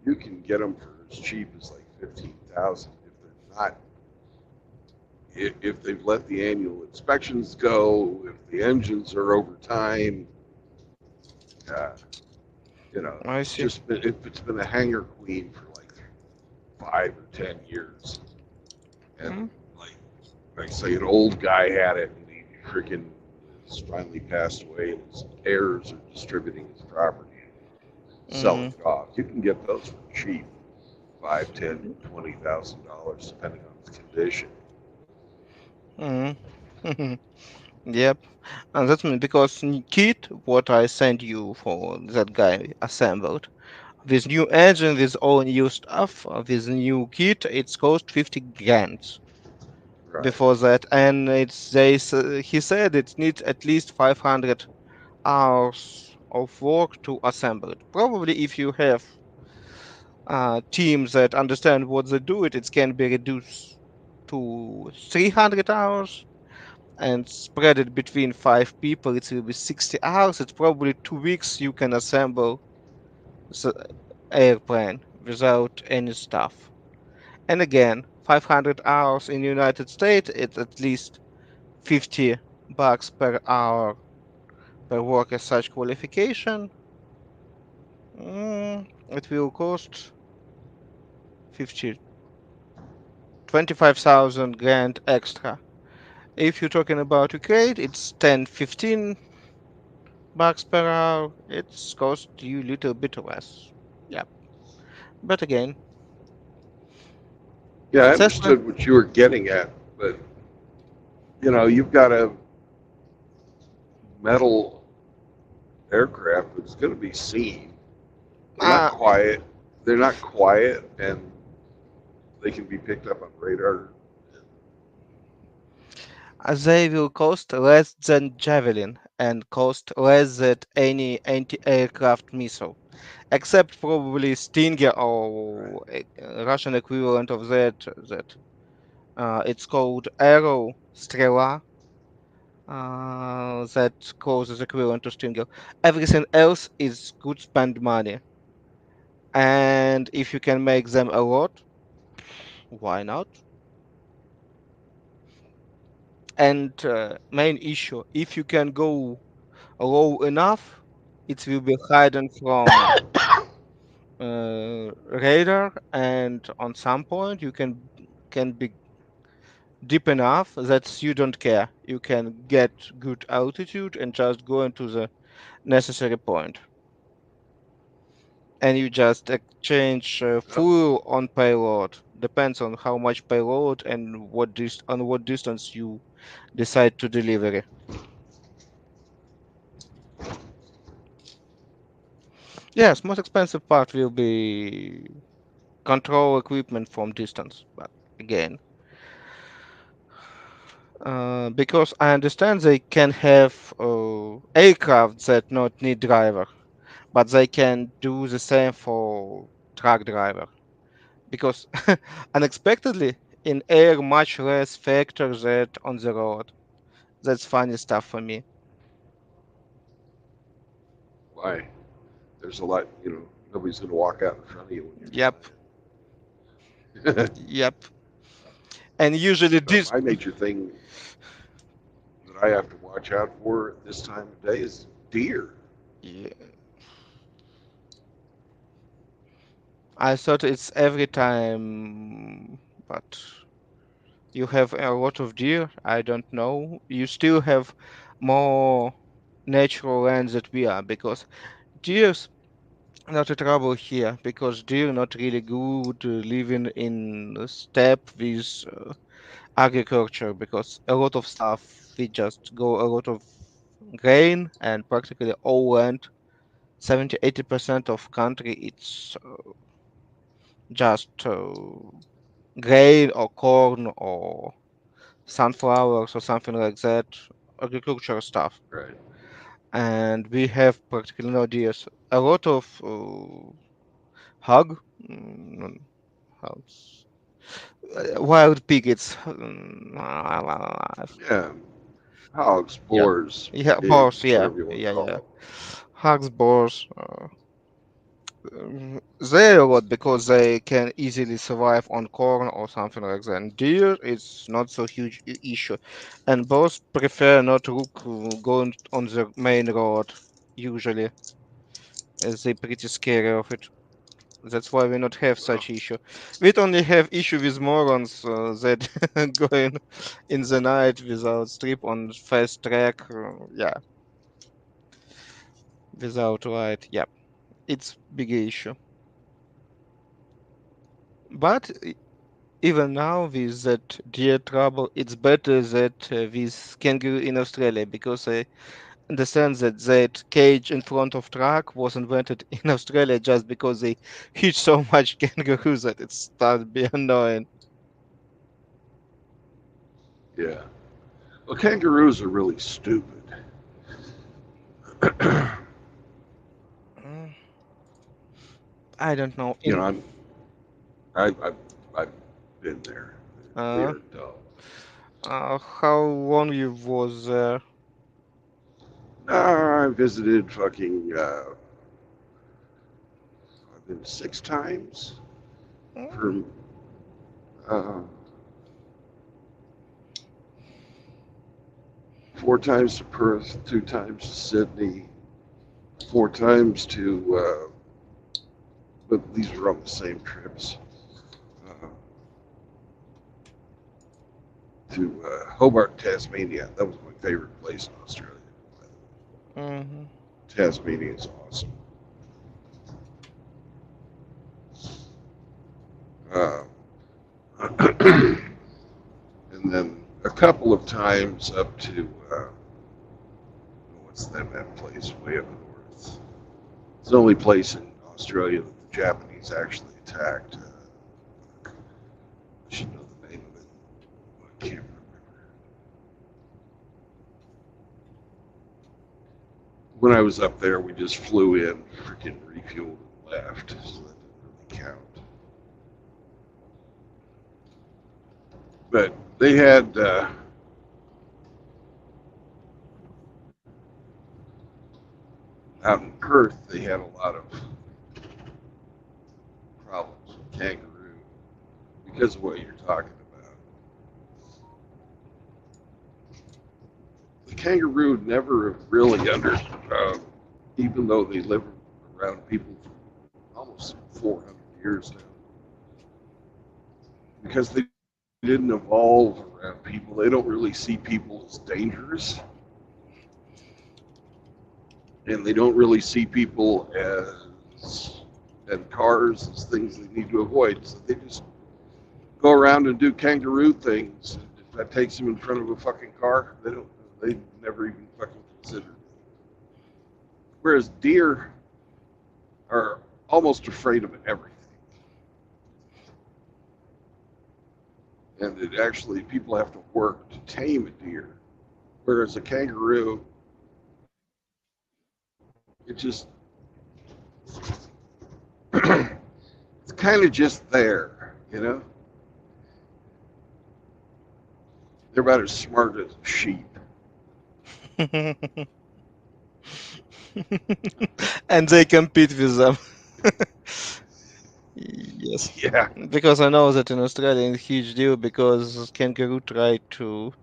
You can get them for as cheap as like 15,000 if they're not, if they've let the annual inspections go, if the engines are over time. Uh, I it's see. just been, if it's been a hangar queen for like 5 or 10 years, and Mm, like say an old guy had it and he freaking has finally passed away and his heirs are distributing his property and selling mm, it off. You can get those for cheap, 5, 10, $20,000 depending on its condition. mm. Yep. And that's me because kit what I sent you for that guy assembled with new engine with all new stuff with new kit it's cost 50 grand Right. before that and he said it needs at least 500 hours of work to assemble it. Probably if you have teams that understand what they do it can be reduced to 300 hours and spread it between 5 people it will be 60 hours. It's probably 2 weeks you can assemble the airplane without any stuff. And again, 500 hours in United States it's at least $50 per hour per work as such qualification. It will cost 50 25,000 grand extra. If you're talking about Ukraine, it's 10, $15 per hour. It's cost you a little bit less. Yeah. But again, Yeah, I Cessna, understood what you were getting at, but you've got a metal aircraft that's going to be seen. They're not uh, quiet. They're not quiet, and they can be picked up on radar. they will cost less than Javelin and cost less than any anti-aircraft missile, except probably Stinger Right. or Russian equivalent of that. It's called Arrow Strela. That causes equivalent to Stinger. Everything else is good spend money, and if you can make them a lot, why not? And main issue, if you can go low enough, it will be hidden from radar, and on some point you can be deep enough that you don't care. You can get good altitude and just go into the necessary point, and you just exchange Yep. fuel on payload. depends on how much payload and on what distance you decide to deliver. Yes, most expensive part will be control equipment from distance, but again, because I understand they can have aircraft that not need driver, but they can do the same for truck driver. Because unexpectedly in air much less factor than on the road. That's funny stuff for me. Why? There's a lot, nobody's going to walk out in front of you when Yep, you're flying. yep. And usually this, My major thing that I have to watch out for at this time of day is deer. yeah, I thought it's every time, but you have a lot of deer. I don't know. You still have more natural land that we are because deer's not a trouble here because deer not really good living in steppe with agriculture because a lot of stuff we just go a lot of grain and practically all land 70-80% of country it's just grain or corn or sunflowers or something like that agricultural stuff Right. and we have practically no deers a lot of hog mm, hogs wild piglets Yeah. Hogs, yeah boars, yeah boars pigs, yeah whatever you want to yeah yeah call hogs boars they a lot because they can easily survive on corn or something like that. And deer is not so huge issue, and both prefer not to look going on the main road usually, as they pretty scary of it. That's why we not have them. such issue. We only have issue with morons that going in the night without strip on fast track. Yeah, without light. Yeah, it's big issue. But even now with that deer trouble, it's better that with kangaroo in Australia because I understand that that cage in front of truck was invented in Australia just because they hit so much kangaroos that it started being annoying. Yeah. Well, kangaroos are really stupid. Mm, I don't know. you know, I'm, I've been there. They Uh, are dumb. how long you was there? I visited fucking, I've been 6 times Mm, from, uh, 4 times to Perth, 2 times to Sydney, 4 times to, but these were on the same trips, uh, to Hobart, Tasmania. That was my favorite place in Australia. mhm, Tasmania is awesome. Uh, and then a couple of times up to what's that place way up north? It's the only place in Australia that the Japanese actually attacked. I should know the name of it. I can't remember. When I was up there, we just flew in, freaking refueled, and left. So that didn't really count. But they had out in Perth, they had a lot of problems with kangaroo because of what you're talking about. The kangaroo never really even though they live around people for almost 400 years now, because they didn't evolve around people. They don't really see people as dangerous, and they don't really see people as and cars as things they need to avoid. So they just go around and do kangaroo things. If that takes them in front of a fucking car, they don't. They never even fucking consider it. Whereas deer are almost afraid of everything, and it actually people have to work to tame a deer. Whereas a kangaroo, it just it's kind of just there, you know. They're about as smart as sheep. And they compete with them. Yes, Yeah, because I know that in Australia it's a huge deal because kangaroo try to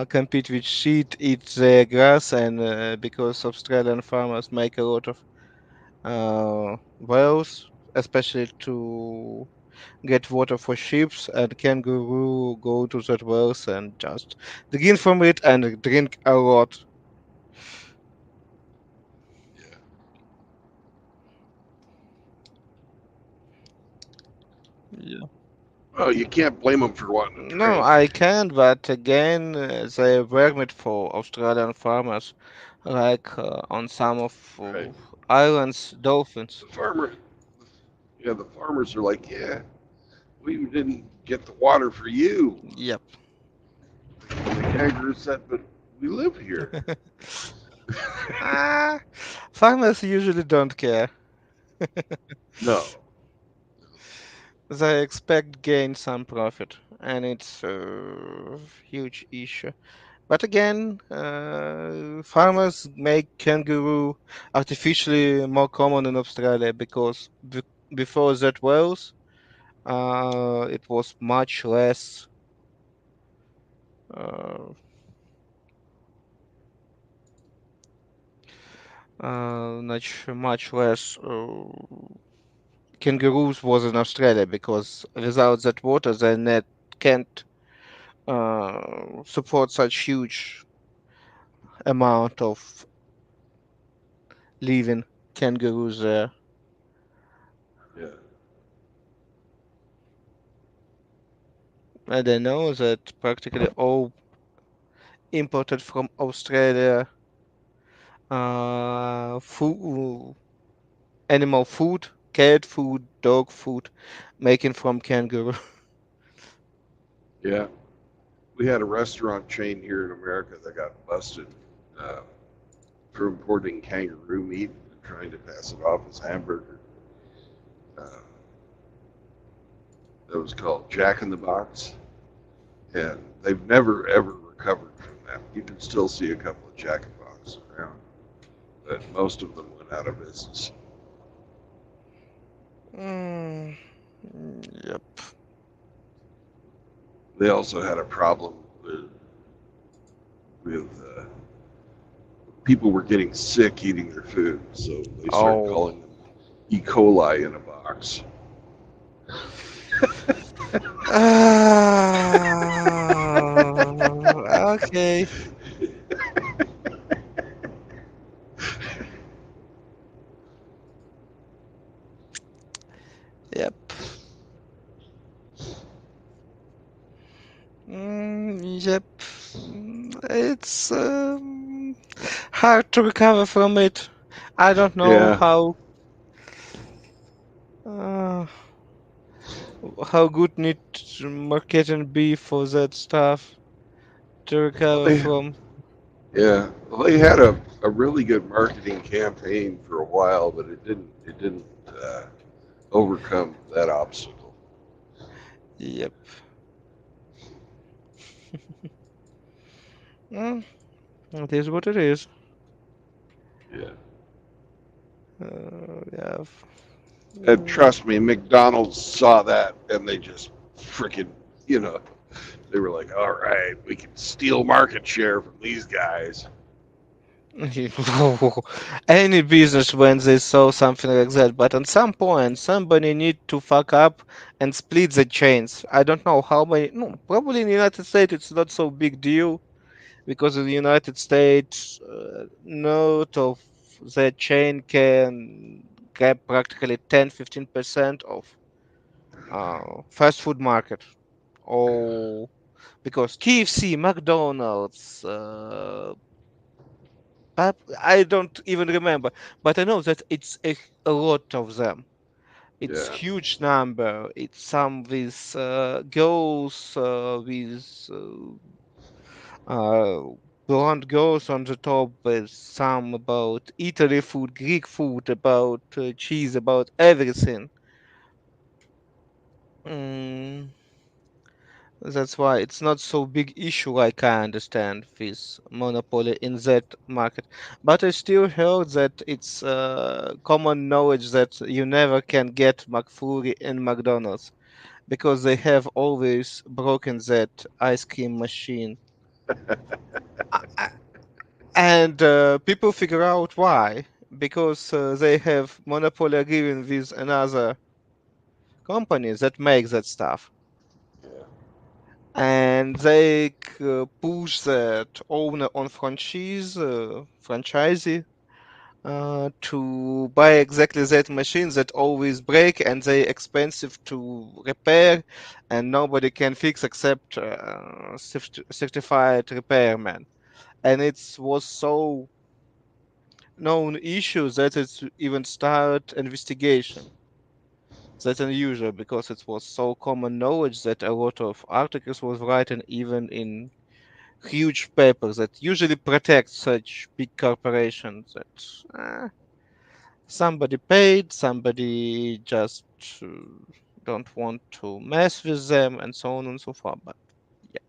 compete with sheep, eat their grass, and because Australian farmers make a lot of wells, especially to get water for sheep, and kangaroo go to that wells and just drink from it and drink a lot. yeah. Yeah. Well, you can't blame them for wanting to No, drink. I can't, but again, they were made for Australian farmers, like on some of Right. islands, dolphins. The farmer, yeah, the farmers are like, yeah, we didn't get the water for you. Yep. And the kangaroo said, but we live here. Ah, farmers usually don't care. No. They expect gain some profit, and it's a huge issue. But again, farmers make kangaroo artificially more common in Australia because before that whales, it was uh, much less kangaroos was in Australia because without that water, the net can't support such huge amount of living kangaroos there. Yeah. And I know that practically all imported from Australia food, animal food, cat food, dog food, making from kangaroo. Yeah. We had a restaurant chain here in America that got busted uh, for importing kangaroo meat and trying to pass it off as hamburger. Uh, that was called Jack in the Box. And they've never, ever recovered from that. You can still see a couple of Jack in the Box around, but most of them went out of business. Mm, yep. They also had a problem with people were getting sick eating their food, so they started Oh. calling them E. coli in a box. Ah, okay. Yep. Yep. It's hard to recover from it. I don't know Yeah, uh, how good need marketing be for that stuff to well, recover from. they had a really good marketing campaign for a while, but it didn't uh, overcome that obstacle. Yep. Mm, it is what it is. Yeah. Yeah. And Mm, trust me, McDonald's saw that and they just freaking, you know, they were like, all right, we can steal market share from these guys. Any business when they saw something like that, but at some point somebody need to fuck up and split the chains. I don't know how many. No, probably in the United States it's not so big deal because in the United States, note of the chain can get practically 10-15% of. fast food market. Oh, because KFC, McDonald's, I don't even remember, but I know that it's a lot of them. It's Yeah, huge number. It's some with girls uh, blonde girls on the top with some about Italy food, Greek food, about cheese, about everything. Mm, that's why it's not so big issue like I understand with monopoly in that market. But I still heard that it's common knowledge that you never can get McFlurry in McDonald's because they have always broken that ice cream machine. A- And people figure out why. Because they have monopoly agreement with another company that makes that stuff. yeah, And they push that owner on franchisee to buy exactly that machine that always break and they expensive to repair and nobody can fix except certified repairman. And it was so known issue that it's even start investigation. That's unusual because it was so common knowledge that a lot of articles was written even in huge papers that usually protect such big corporations that somebody paid, somebody just uh, don't want to mess with them, and so on and so forth. But yeah,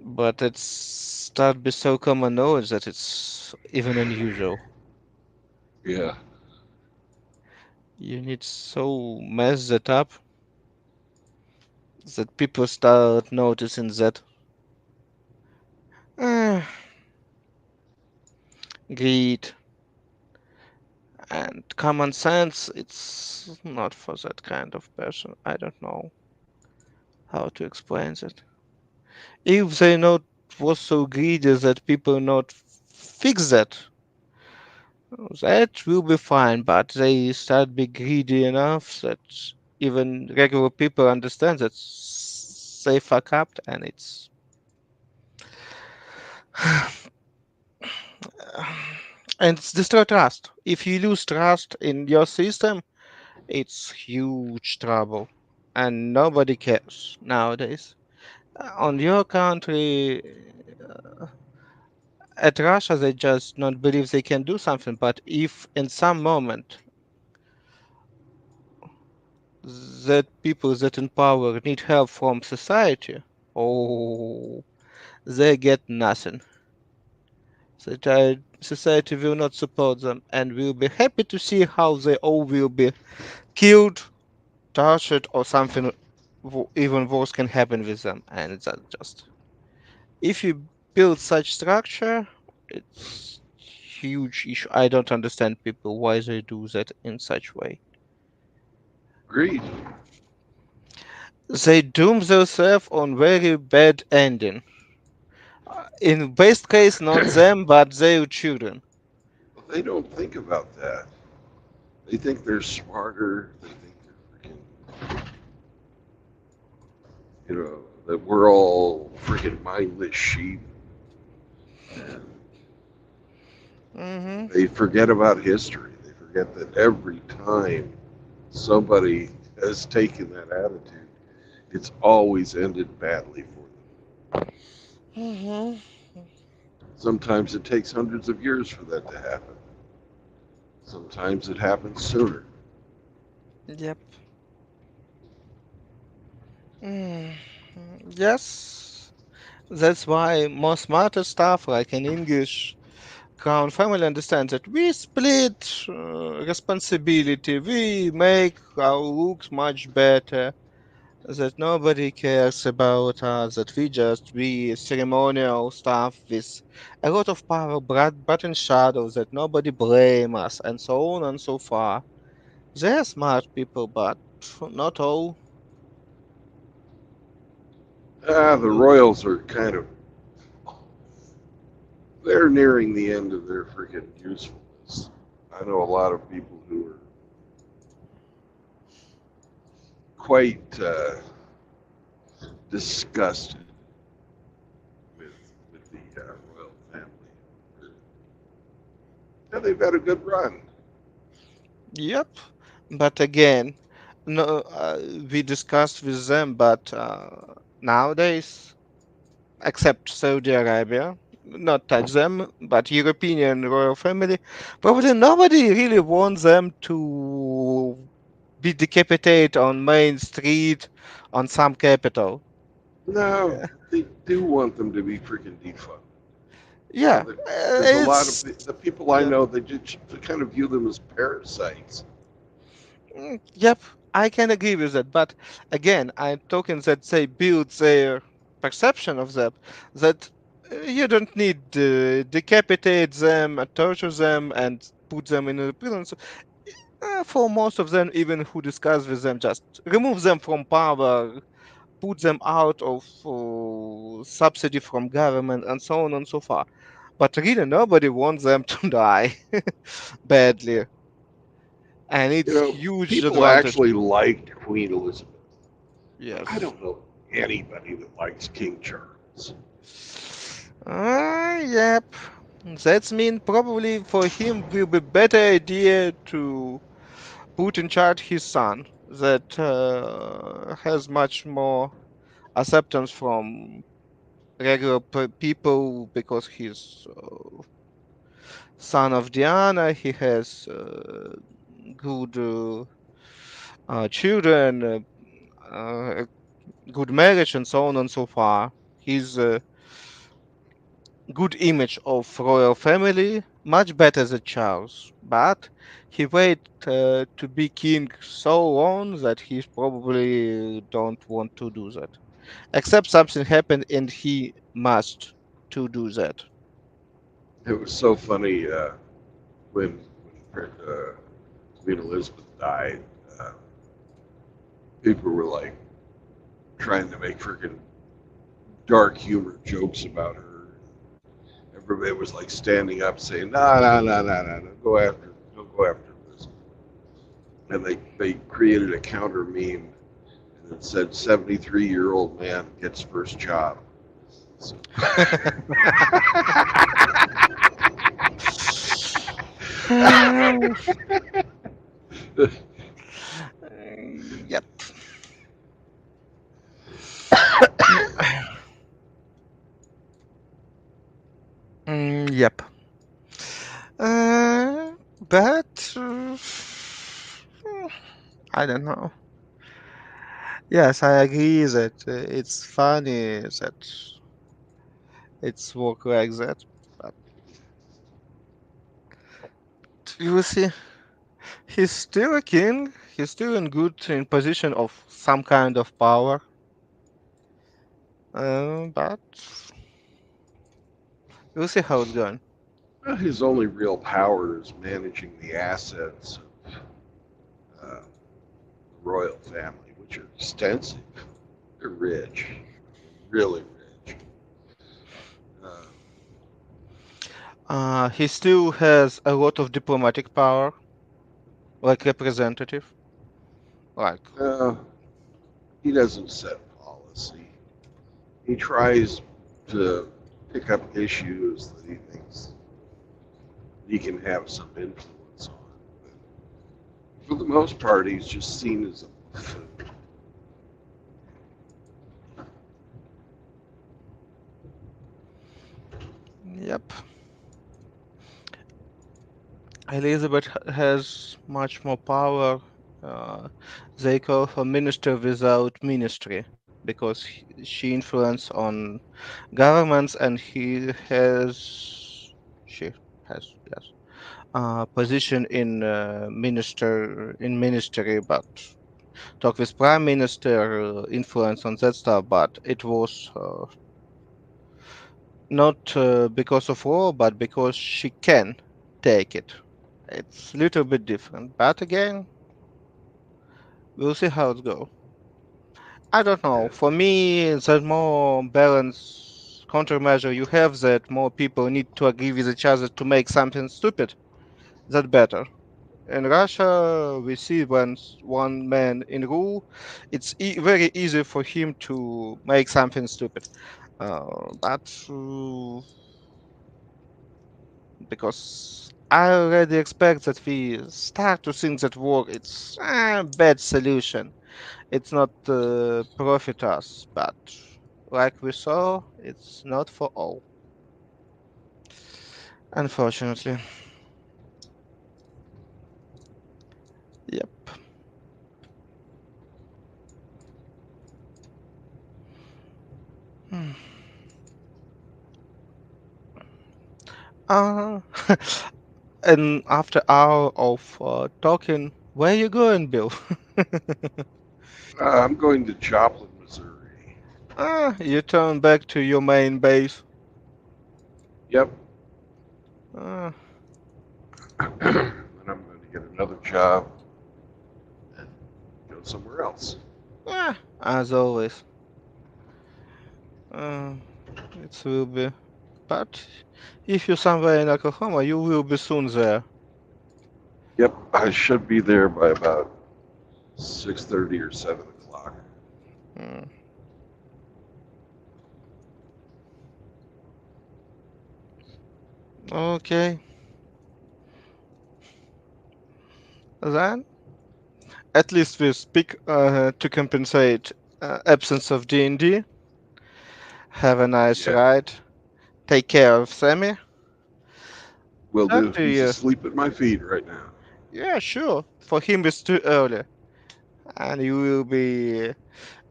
but it's start be so common knowledge that it's even unusual. yeah. You need so mess that up that people start noticing that uh, greed and common sense. It's not for that kind of person. I don't know how to explain that. If they not was so greedy that people not fix that, that will be fine. But they start be greedy enough that even regular people understand that they fuck up, and it's and it's destroy trust. If you lose trust in your system, it's huge trouble, and nobody cares nowadays. On your country, at Russia, they just not believe they can do something. But if in some moment that people that in power need help from society, oh, they get nothing. Society will not support them and will be happy to see how they all will be killed, tortured, or something even worse can happen with them. And that's just if you build such structure, it's huge issue. I don't understand people why they do that in such way. Agreed. They doom themselves on very bad ending. In best case, not them, but their children. They don't think about that. They think they're smarter. They think they're freaking, that we're all freaking mindless sheep. And Mm-hmm. they forget about history. They forget that every time somebody has taken that attitude, it's always ended badly for them. Mm-hmm. Sometimes it takes hundreds of years for that to happen. Sometimes it happens sooner. Yep. Mm. Yes. That's why more smarter stuff like in English, Crown family understands that we split responsibility. We make our looks much better. That nobody cares about us, that we just be ceremonial stuff with a lot of power, but in shadows, that nobody blame us, and so on and so far. They're smart people, but not all. The Royals are kind of, they're nearing the end of their freaking usefulness. I know a lot of people who are quite disgusted with the royal family. Yeah, they've had a good run. Yep. But again, no, we discussed with them, but nowadays, except Saudi Arabia, not touch them, but European royal family, probably nobody really wants them to be decapitated on Main Street on some capital. No, they do want them to be freaking defunded. You know, Yeah, there's a lot of it's the people I yeah. know that just kind of view them as parasites. Yep, I can agree with that. But again, I'm talking that they build their perception of them, that you don't need to decapitate them, torture them, and put them in a prison. So, for most of them, even who discuss with them, just remove them from power, put them out of subsidy from government, and so on and so far. But really, nobody wants them to die badly, and You it's know, huge people advantage. actually liked Queen Elizabeth. I Yes. don't know anybody that likes King Charles. Yep. That's mean probably for him will be better idea to put in charge his son that has much more acceptance from regular people because he's son of Diana. He has good children, good marriage, and so on and so far. He's good image of royal family, much better than Charles. But he waited to be king so long that he probably don't want to do that. Except something happened and he must to do that. It was so funny when Queen Elizabeth died. Uh, People were like trying to make freaking dark humor jokes about her. Everybody was like standing up saying, "No, no, no, no, no, don't go after this." And they created a counter meme and it said, "73-year-old man gets first job." So, Yep. Yep. But I don't know. Yes, I agree that it's funny that it's work like that. But you will see, he's still a king. He's still in good in position of some kind of power. But we'll see how it's going. well, his only real power is managing the assets of the royal family, which are extensive. They're rich, really rich. Uh, He still has a lot of diplomatic power, like representative. Like, uh, he doesn't set policy. He tries to pick up issues that he thinks he can have some influence on. But for the most part, he's just seen as a buffoon. yep, Elizabeth has much more power. Uh, they call her minister without ministry because she influence on governments and she has, yes, position in ministry, but talk with prime minister, influence on that stuff. But it was not because of war, but because she can take it. It's a little bit different, but again, we'll see how it goes. I don't know. And, For me, the more balanced countermeasure you have, that more people need to agree with each other to make something stupid, that better. In Russia, we see when one man in rule, it's very easy for him to make something stupid. But because I already expect that we start to think that war it's a bad solution. It's not profit us, but like we saw, it's not for all. Unfortunately. Yep. Hmm. Uh, and after hour of talking, where you going, Bill? I'm going to Joplin, Missouri. You turn back to your main base. Yep. Uh, And I'm going to get another job and go somewhere else. as always. Uh, it will be. But if you're somewhere in Oklahoma, you will be soon there. Yep, I should be there by about 6:30 or 7 o'clock. Mm. Okay. Then, at least we speak to compensate absence of D&D. Have a nice Yeah, ride. Take care of Sammy. will Talk do. to He's you. asleep at my feet right now. Yeah, sure. For him, it's too early, and you will be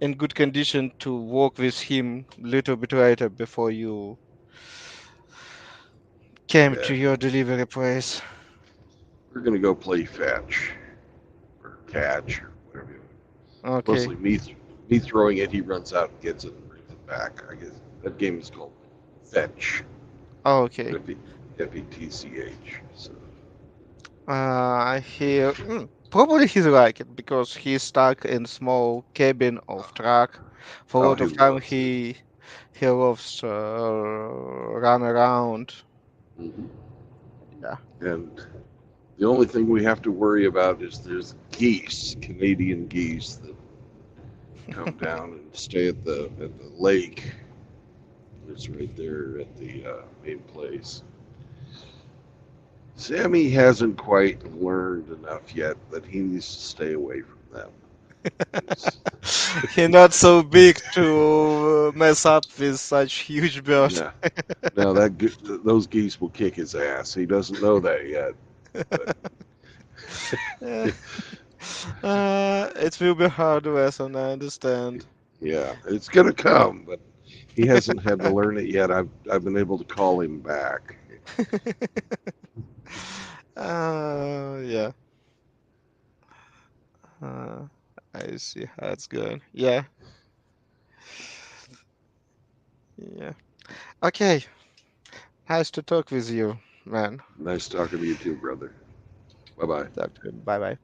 in good condition to walk with him little bit later before you came Yeah, to your delivery place. we're gonna go play fetch or catch or whatever. Okay. Mostly me throwing it. He runs out and gets it and brings it back. I guess that game is called fetch. Okay. F-E-T-C-H. So I hear probably he's like it because he's stuck in small cabin of truck. For a oh, lot he of time loves it. he loves run around. Hmm. Yeah. And the only thing we have to worry about is there's geese, Canadian geese that come down and stay at the lake. It's right there at the main place. Sammy hasn't quite learned enough yet that he needs to stay away from them. 'Cause He's not so big to mess up with such huge birds. no, no, those geese will kick his ass. He doesn't know that yet, but Eh, it will be hard lesson, I understand. yeah, it's gonna come. But he hasn't had to learn it yet. I've been able to call him back. Yeah. Uh, I see how it's going. Yeah, yeah. Okay, nice to talk with you, man. Nice talking to you too, brother. Bye bye. Talk to you. Bye bye.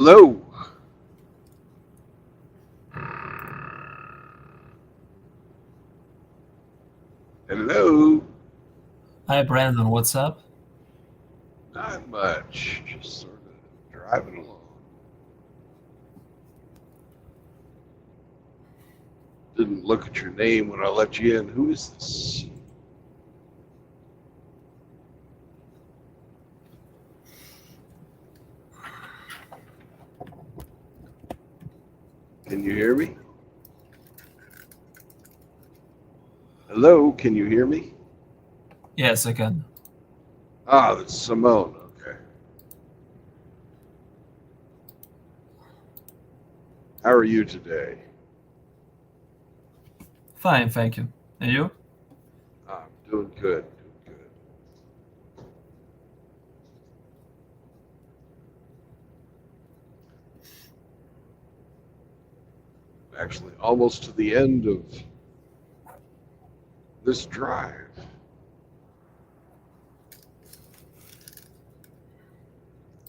Hello. Hello. Hi Brandon, what's up? Not much. Just sort of driving along. Didn't look at your name when I let you in. Who is this? Can you hear me? Hello, can you hear me? Yes, I can. Ah, that's Simone. Okay. How are you today? Fine, thank you. And you? I'm doing good. Doing good. Actually, almost to the end of this drive.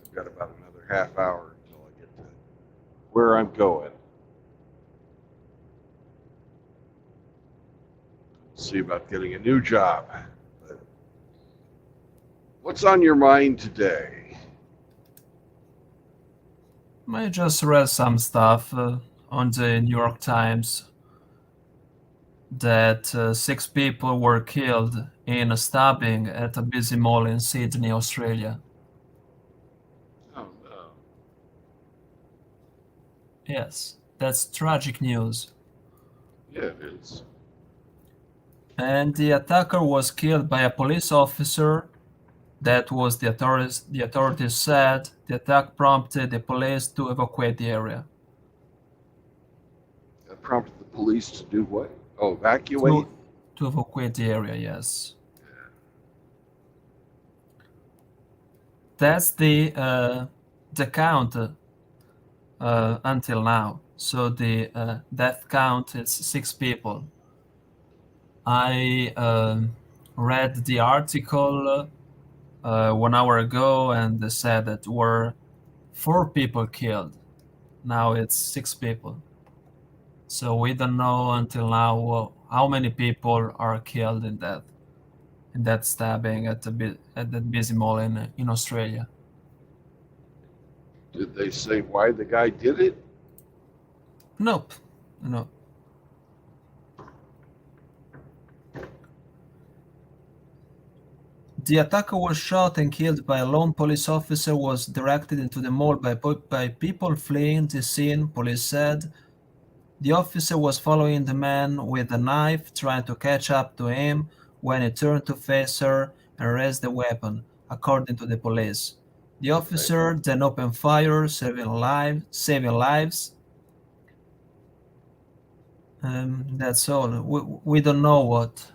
I've got about another half hour until I get to where I'm going. See about getting a new job. But what's on your mind today? I just read some stuff on the New York Times that 6 people were killed in a stabbing at a busy mall in Sydney, Australia. Oh no. Yes, that's tragic news. Yeah, it is. And the attacker was killed by a police officer. That was the authorities said. The attack prompted the police to evacuate the area. That prompted the police to do what? Oh, evacuate? To to evacuate the area, yes. That's the count until now. So the death count is 6 people. I read the article 1 hour ago, and they said that were 4 people killed. Now it's 6 people. So we don't know until now how many people are killed in that stabbing at that busy mall in Australia. Did they say why the guy did it? Nope, no. The attacker was shot and killed by a lone police officer was directed into the mall by people fleeing the scene, police said. The officer was following the man with a knife, trying to catch up to him when he turned to face her and raised the weapon, according to the police. The Okay. officer then opened fire, saving lives. That's all. We don't know what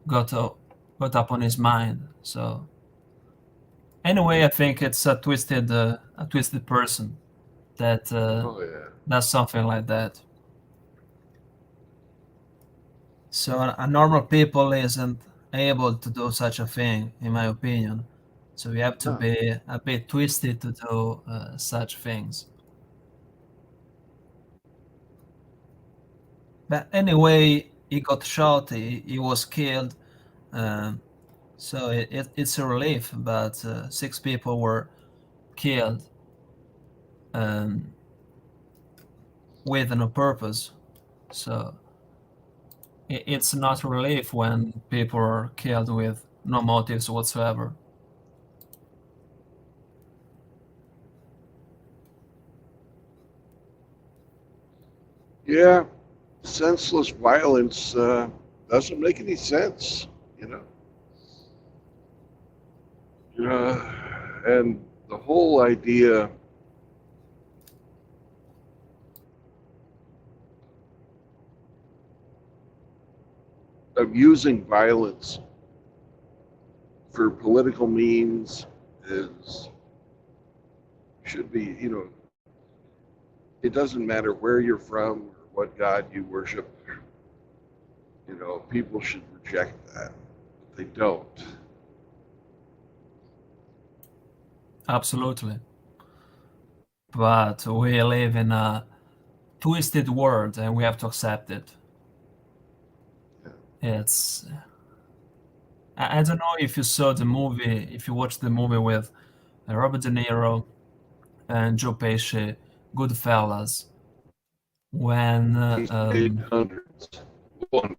got up, got up on his mind. So anyway, I think it's a twisted person that Oh yeah. does something like that. So a normal people isn't able to do such a thing, in my opinion. So you have to No. be a bit twisted to do such things. But anyway, he got shot. He was killed. Um, so it's a relief. But 6 people were killed um, with no purpose. So it's not a relief when people are killed with no motives whatsoever. Yeah. Senseless violence doesn't make any sense. You know. And the whole idea of using violence for political means is should be, it doesn't matter where you're from or what God you worship. People should reject that, but they don't. Absolutely. but we live in a twisted world and we have to accept it. Yeah. It's I don't know if you saw the movie, if you watched the movie with Robert De Niro and Joe Pesci, Goodfellas, when He's made hundreds. One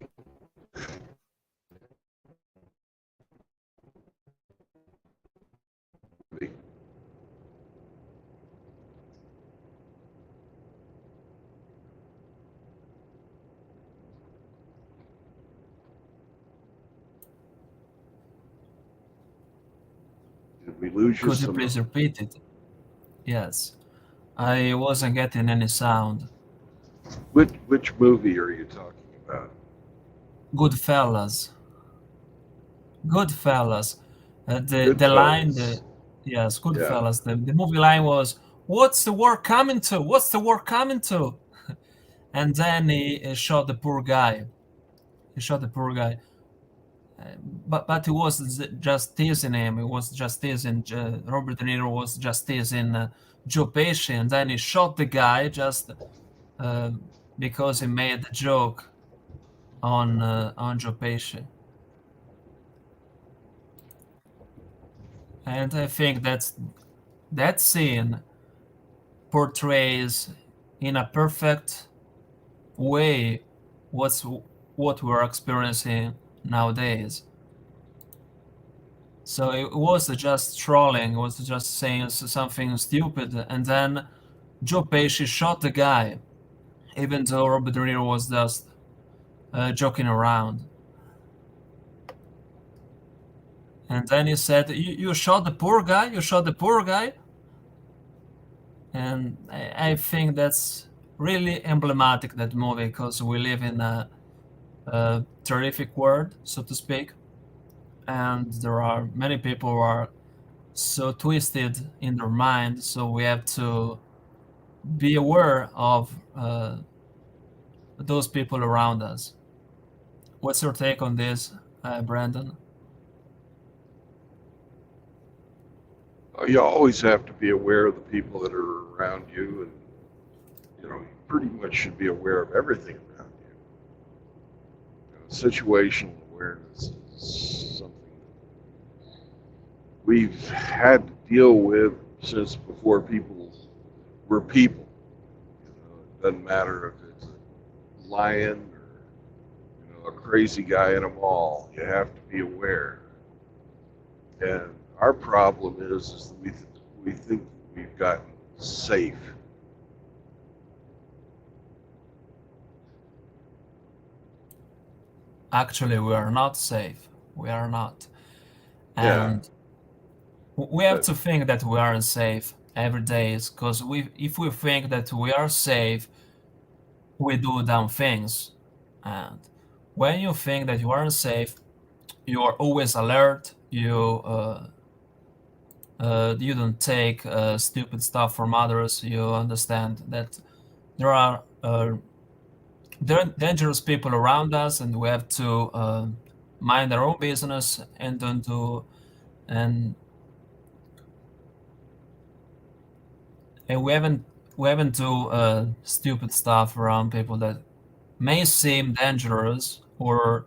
movie. Did we lose you could you some? please repeat it? Yes, I wasn't getting any sound. Which movie are you talking about? Goodfellas, Goodfellas. The line, Goodfellas. the yes, Yeah. Goodfellas. The movie line was, "What's the war coming to? What's the war coming to?" And then he shot the poor guy. He shot the poor guy. But he was just teasing him. He was just teasing. Robert De Niro was just teasing Joe Pesci, and then he shot the guy just uh, because he made a joke on Joe Pesci. And I think that scene portrays in a perfect way what's what we're experiencing nowadays. So it was just trolling, it was just saying something stupid, and then Joe Pesci shot the guy, even though Robert De Niro was just joking around. And then he said, "You shot the poor guy. You shot the poor guy." And I think that's really emblematic, that movie, because we live in a terrific world, so to speak, and there are many people who are so twisted in their mind. So we have to be aware of those people around us. What's your take on this, Brandon? You always have to be aware of the people that are around you, and you pretty much should be aware of everything around you. Situational awareness is something we've had to deal with since before people were people. It doesn't matter if it's a lion or a crazy guy in a mall. You have to be aware. And our problem is that we think we've gotten safe. Actually, we are not safe. We are not. Yeah, And we have but to think that we aren't safe every day, because if we think that we are safe, we do dumb things. And when you think that you aren't safe, you are always alert. You don't take stupid stuff from others. You understand that there are dangerous people around us, and we have to mind our own business and don't do and and we haven't do stupid stuff around people that may seem dangerous or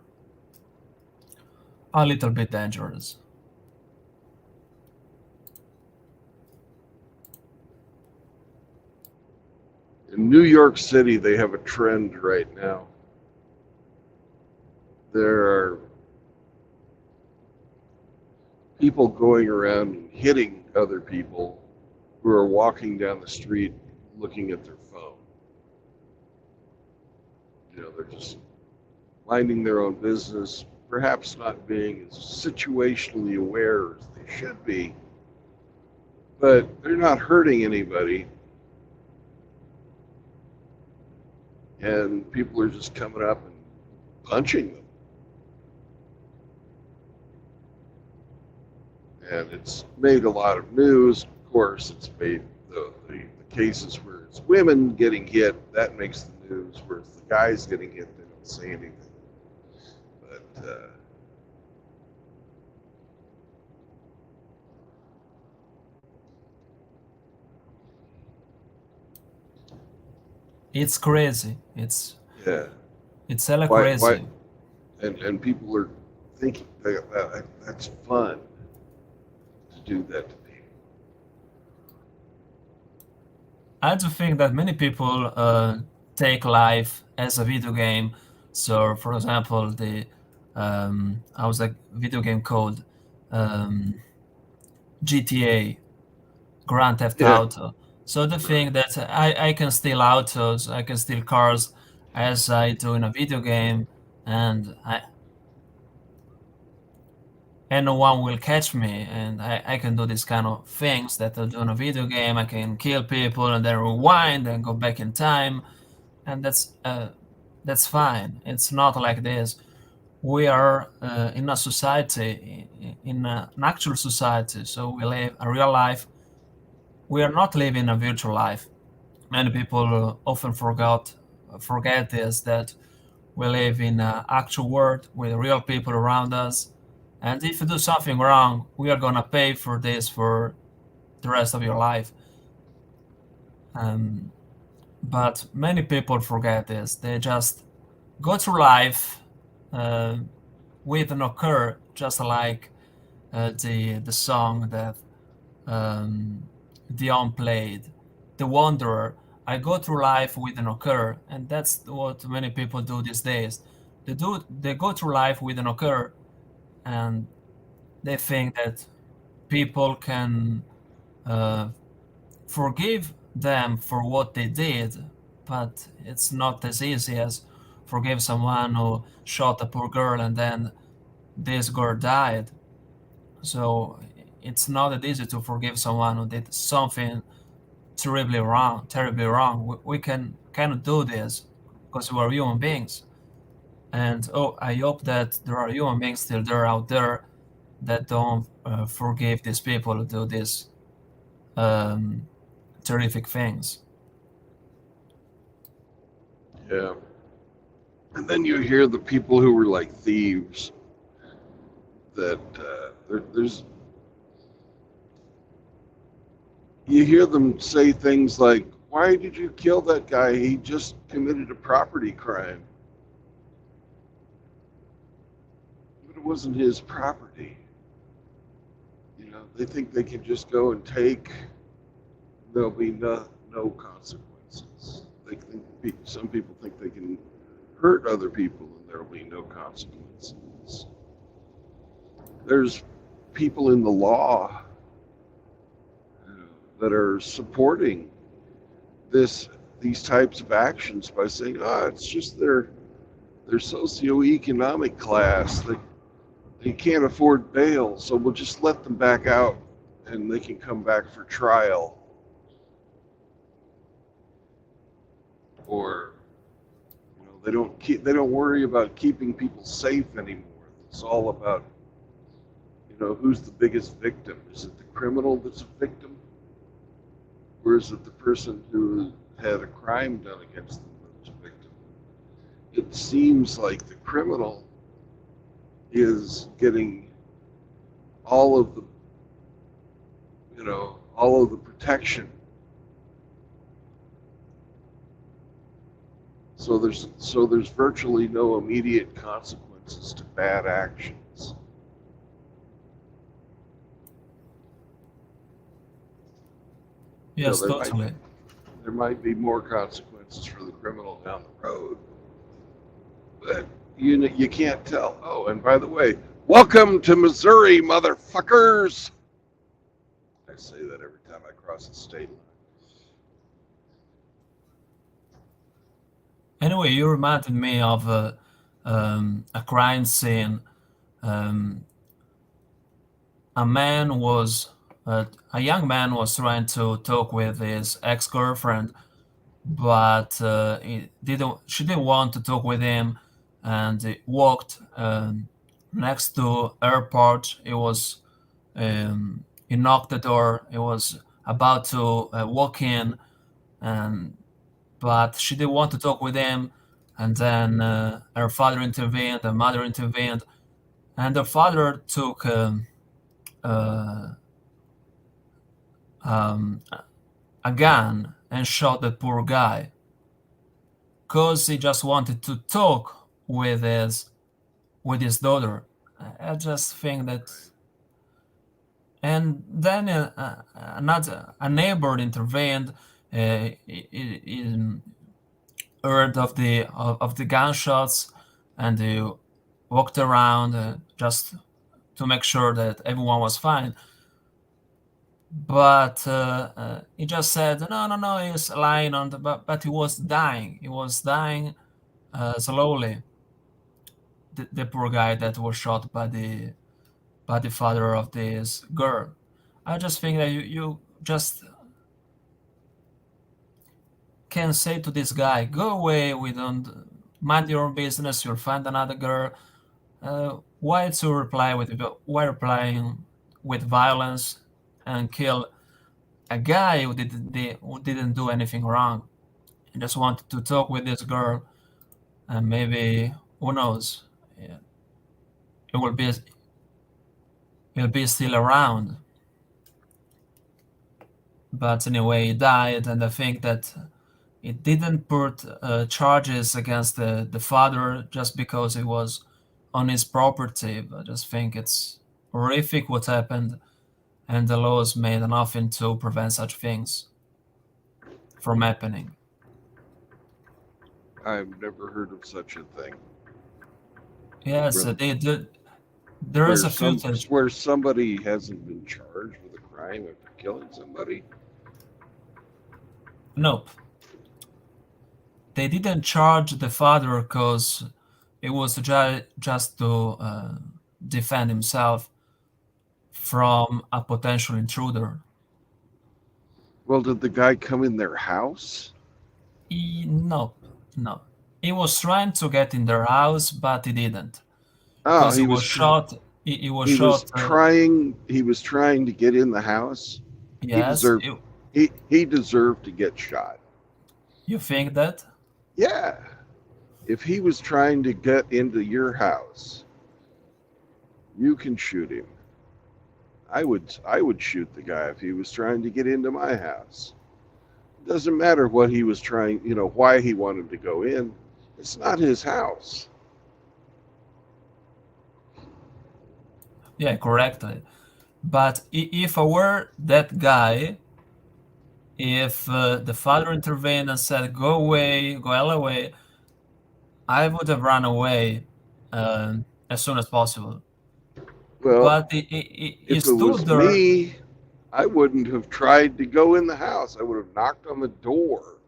a little bit dangerous. in New York City, they have a trend right now. There are people going around and hitting other people who are walking down the street looking at their phone. They're just minding their own business, perhaps not being as situationally aware as they should be, but they're not hurting anybody. And people are just coming up and punching them. And it's made a lot of news. Of course, it's made the cases where it's women getting hit, that makes the news, whereas the guys getting hit, they don't say anything. But It's crazy. Yeah. It's hella Why crazy. and people are thinking that's fun to do that to people. I do think that many people take life as a video game. So, for example, the I was a video game called um, GTA, Grand Theft Yeah. Auto. So the Right. thing that I can steal autos, I can steal cars as I do in a video game, and no one will catch me, and I can do these kind of things that I do in a video game. I can kill people and then rewind and go back in time, and that's fine. It's not like this. We are in a society, in an actual society, so we live a real life. We are not living a virtual life. Many people often forget this, that we live in an actual world with real people around us, and if you do something wrong, we are gonna pay for this for the rest of your life. Um, but many people forget this. They just go through life uh, with no care, just like the song that um, Dion played, The Wanderer. I go through life with no care, and that's what many people do these days. They go through life with no care, and they think that people can uh, forgive them for what they did, but it's not as easy as forgive someone who shot a poor girl and then this girl died. So it's not that easy to forgive someone who did something terribly wrong. We can cannot do this because we are human beings. And oh, I hope that there are human beings still there out there that don't forgive these people who do these um, terrific things. Yeah. And then you hear the people who were like thieves that there's you hear them say things like, "Why did you kill that guy? He just committed a property crime." But it wasn't his property. They think they can just go and take. There'll be no consequences. They think some people think they can hurt other people and there'll be no consequences. There's people in the law that are supporting this these types of actions by saying, it's just their socioeconomic class. They can't afford bail, so we'll just let them back out and they can come back for trial. Or they don't worry about keeping people safe anymore. It's all about who's the biggest victim. Is it the criminal that's a victim, or is it the person who had a crime done against them that's a victim? It seems like the criminal is getting all of the all of the protection. So there's virtually no immediate consequences to bad actions. Yes, There might totally. be more consequences for the criminal down the road, but you can't tell. Oh, and by the way, welcome to Missouri, motherfuckers. I say that every time I cross the state line. Anyway, you reminded me of a crime scene. Um, a man was a young man was trying to talk with his ex-girlfriend, but she didn't want to talk with him, and he walked next to airport. He knocked the door. He was about to walk in, and but she didn't want to talk with him. And then her father intervened, her mother intervened, and her father took uh, um, a gun and shot the poor guy. because he just wanted to talk with his daughter. I just think that. And then another a neighbor intervened. He heard of the gunshots, and he walked around just to make sure that everyone was fine. But he just said, "No, no, no." He's lying on the, but he was dying. He was dying slowly. The poor guy that was shot by the father of this girl. I just think that you just can say to this guy, "Go away. We don't mind your own business. You'll find another girl." Why to reply with why replying with violence and kill a guy who didn't do anything wrong? He just wanted to talk with this girl, and maybe who knows, yeah, it will be still around. But anyway, he died, and I think that it didn't put charges against the father just because it was on his property. I just think it's horrific what happened, and the laws made nothing to prevent such things from happening. I've never heard of such a thing. Yes, Where, they did. There is a footage. where somebody hasn't been charged with a crime of killing somebody. Nope, they didn't charge the father because it was just to defend himself from a potential intruder. Well, did the guy come in their house? No, no. He was trying to get in their house, but he didn't Oh, because he was shot. He was shot. He was trying to get in the house. He Yes. deserved. He deserved to get shot. You think that? Yeah. If he was trying to get into your house, you can shoot him. I would shoot the guy if he was trying to get into my house. It doesn't matter what he was trying, why he wanted to go in. It's not his house. Yeah, correctly. But if I were that guy, if the father intervened and said, "Go away, go hell away," I would have run away as soon as possible. Well, But he if it stood was there. me, I wouldn't have tried to go in the house. I would have knocked on the door.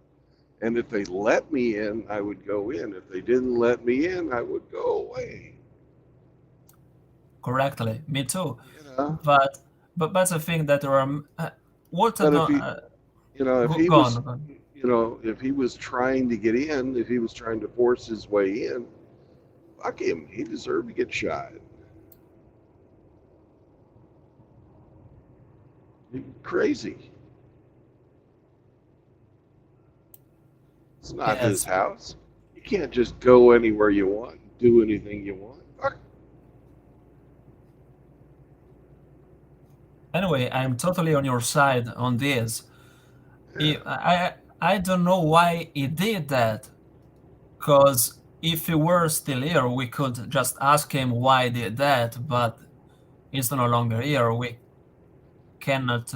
And if they let me in, I would go in. If they didn't let me in, I would go away. Correctly, me too. You know. But that's a thing that there are. What I But if don't. he, if he Go on. was, if he was trying to get in, if he was trying to force his way in, fuck him. He deserved to get shot. You're crazy. It's not his Yes. house. You can't just go anywhere you want, do anything you want. Fuck. Anyway, I'm totally on your side on this. Yeah. I don't know why he did that. Because if he were still here, we could just ask him why he did that. But he's no longer here. We cannot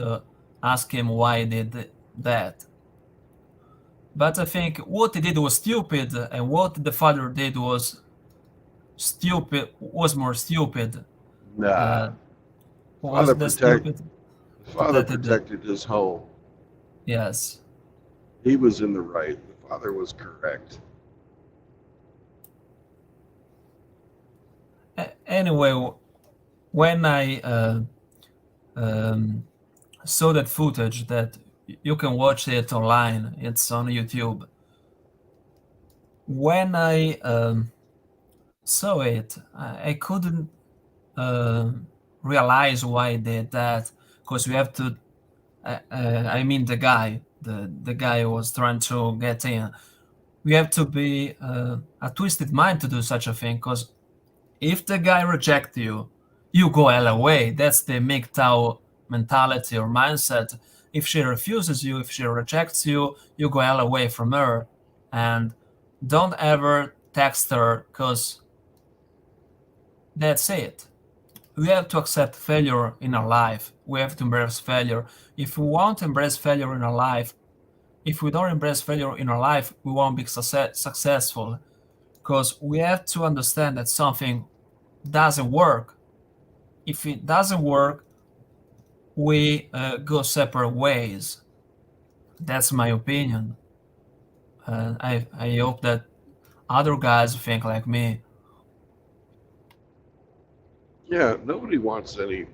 ask him why he did that. But I think what he did was stupid, and what the father did was stupid. Was more stupid. Nah. Uh, was the stupid Father that he did? protected his home. Yes. He was in the right. The father was correct. Anyway, when I um, saw that footage, that you can watch it online, it's on YouTube. When I saw it, I couldn't uh, realize why they did that, because we have to. I mean, the guy who was trying to get in. We have to be a twisted mind to do such a thing, because if the guy rejects you, you go hell away. That's the MGTOW mentality or mindset. If she refuses you, if she rejects you, you go hell away from her. And don't ever text her because that's it. We have to accept failure in our life. We have to embrace failure. If we want to embrace failure in our life, if we don't embrace failure in our life, we won't be successful because we have to understand that something doesn't work. If it doesn't work, we go separate ways. That's my opinion. I hope that other guys think like me. Yeah, nobody wants any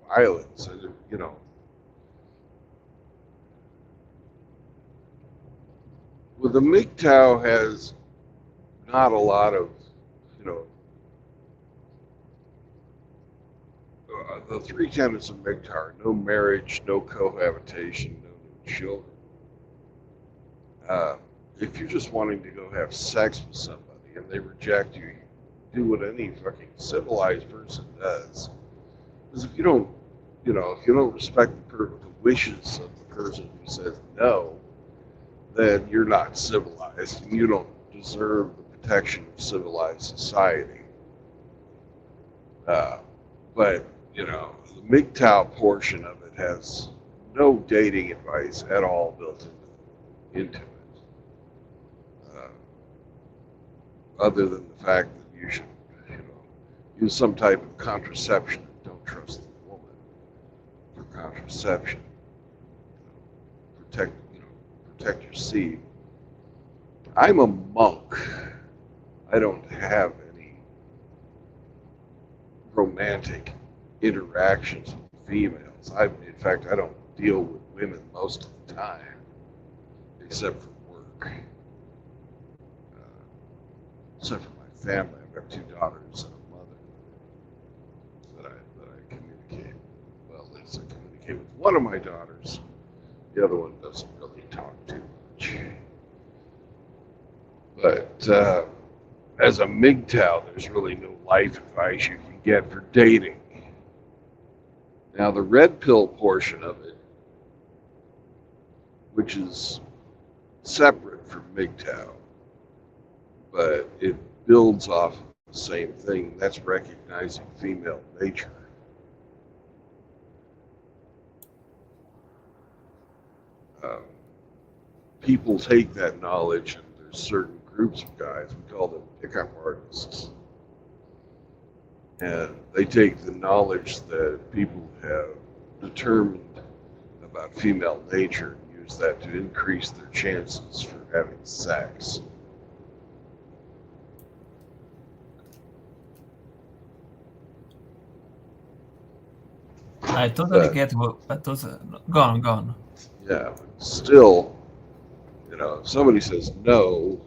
violence. You know, well, the MGTOW has not a lot of, you know, the three tenets of MGTOW are no marriage, no cohabitation, no new children. Uh, if you're just wanting to go have sex with somebody and they reject you, you do what any fucking civilized person does. Because if you don't, you know, if you don't respect the wishes of the person who says no, then you're not civilized and you don't deserve the protection of civilized society. Uh, but, you know, the MGTOW portion of it has no dating advice at all built into it. Other than the fact that you should, you know, use some type of contraception and don't trust the woman for contraception. Protect, you know, protect your seed. I'm a monk. I don't have any romantic interactions with females. In fact, I don't deal with women most of the time, except for work. Except for my family, I've got two daughters and a mother that I communicate. Well, at least I communicate with one of my daughters. The other one doesn't really talk too much. But as a MGTOW, there's really no life advice you can get for dating. Now, the red pill portion of it, which is separate from MGTOW, but it builds off of the same thing. That's recognizing female nature. Um, People take that knowledge, and there's certain groups of guys, we call them pickup artists, and they take the knowledge that people have determined about female nature and use that to increase their chances for having sex. I totally But get what. Go on, go on. yeah, still, you know, if somebody says no,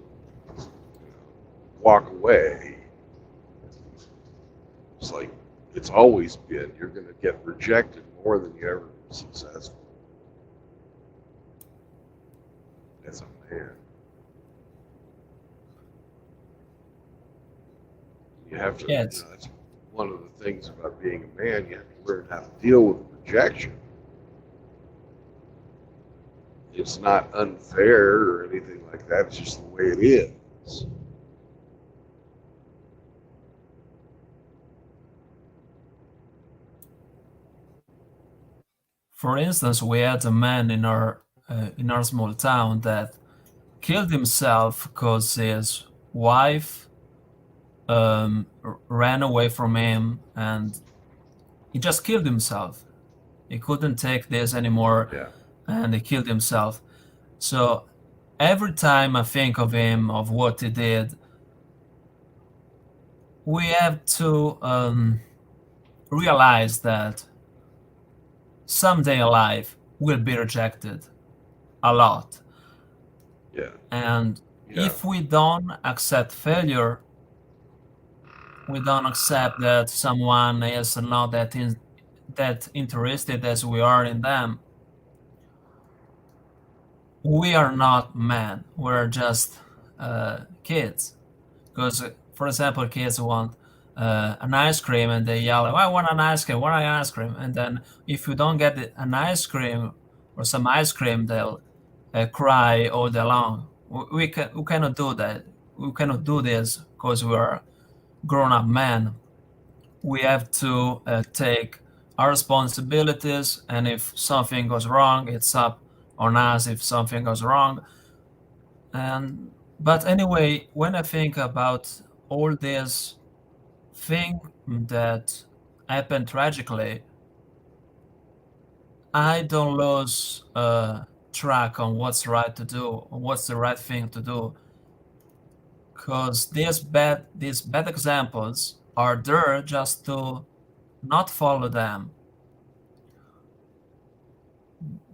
you know, walk away. It's like it's always been. You're going to get rejected more than you ever were successful as a man. You have to, you Yes, know, that's one of the things about being a man. You have to learn how to deal with rejection. It's not unfair or anything like that. It's just the way it is. for instance, we had a man in our small town that killed himself because his wife ran away from him, and he just killed himself. He couldn't take this anymore, Yeah, and he killed himself. So every time I think of him, of what he did, we have to realize that someday in life will be rejected a lot. yeah, And yeah, if we don't accept failure, we don't accept that someone is not that interested as we are in them, we are not men. We're just kids. Because, for example, kids want an ice cream and they yell, "I want an ice cream, want an ice cream." And then if you don't get an ice cream or some ice cream, they'll cry all day long. We cannot do that. We cannot do this because we are grown-up men. We have to take our responsibilities, and if something goes wrong, it's up on us if something goes wrong. And but anyway, when I think about all this thing that happened tragically, I don't lose track on what's right to do, what's the right thing to do, because these bad examples are there just to not follow them.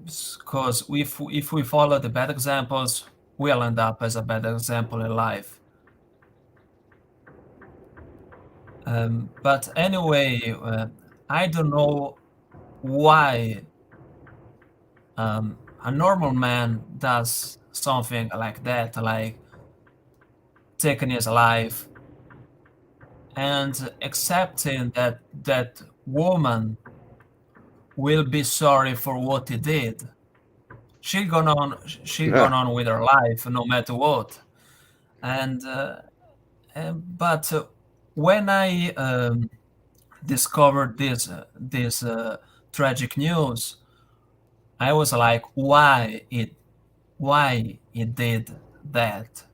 Because if we follow the bad examples, we'll end up as a bad example in life. But anyway, I don't know why a normal man does something like that, like taking his life and accepting that woman will be sorry for what he did. She Yeah. gone on with her life no matter what. And but when I discovered this tragic news, I was like, why it did that?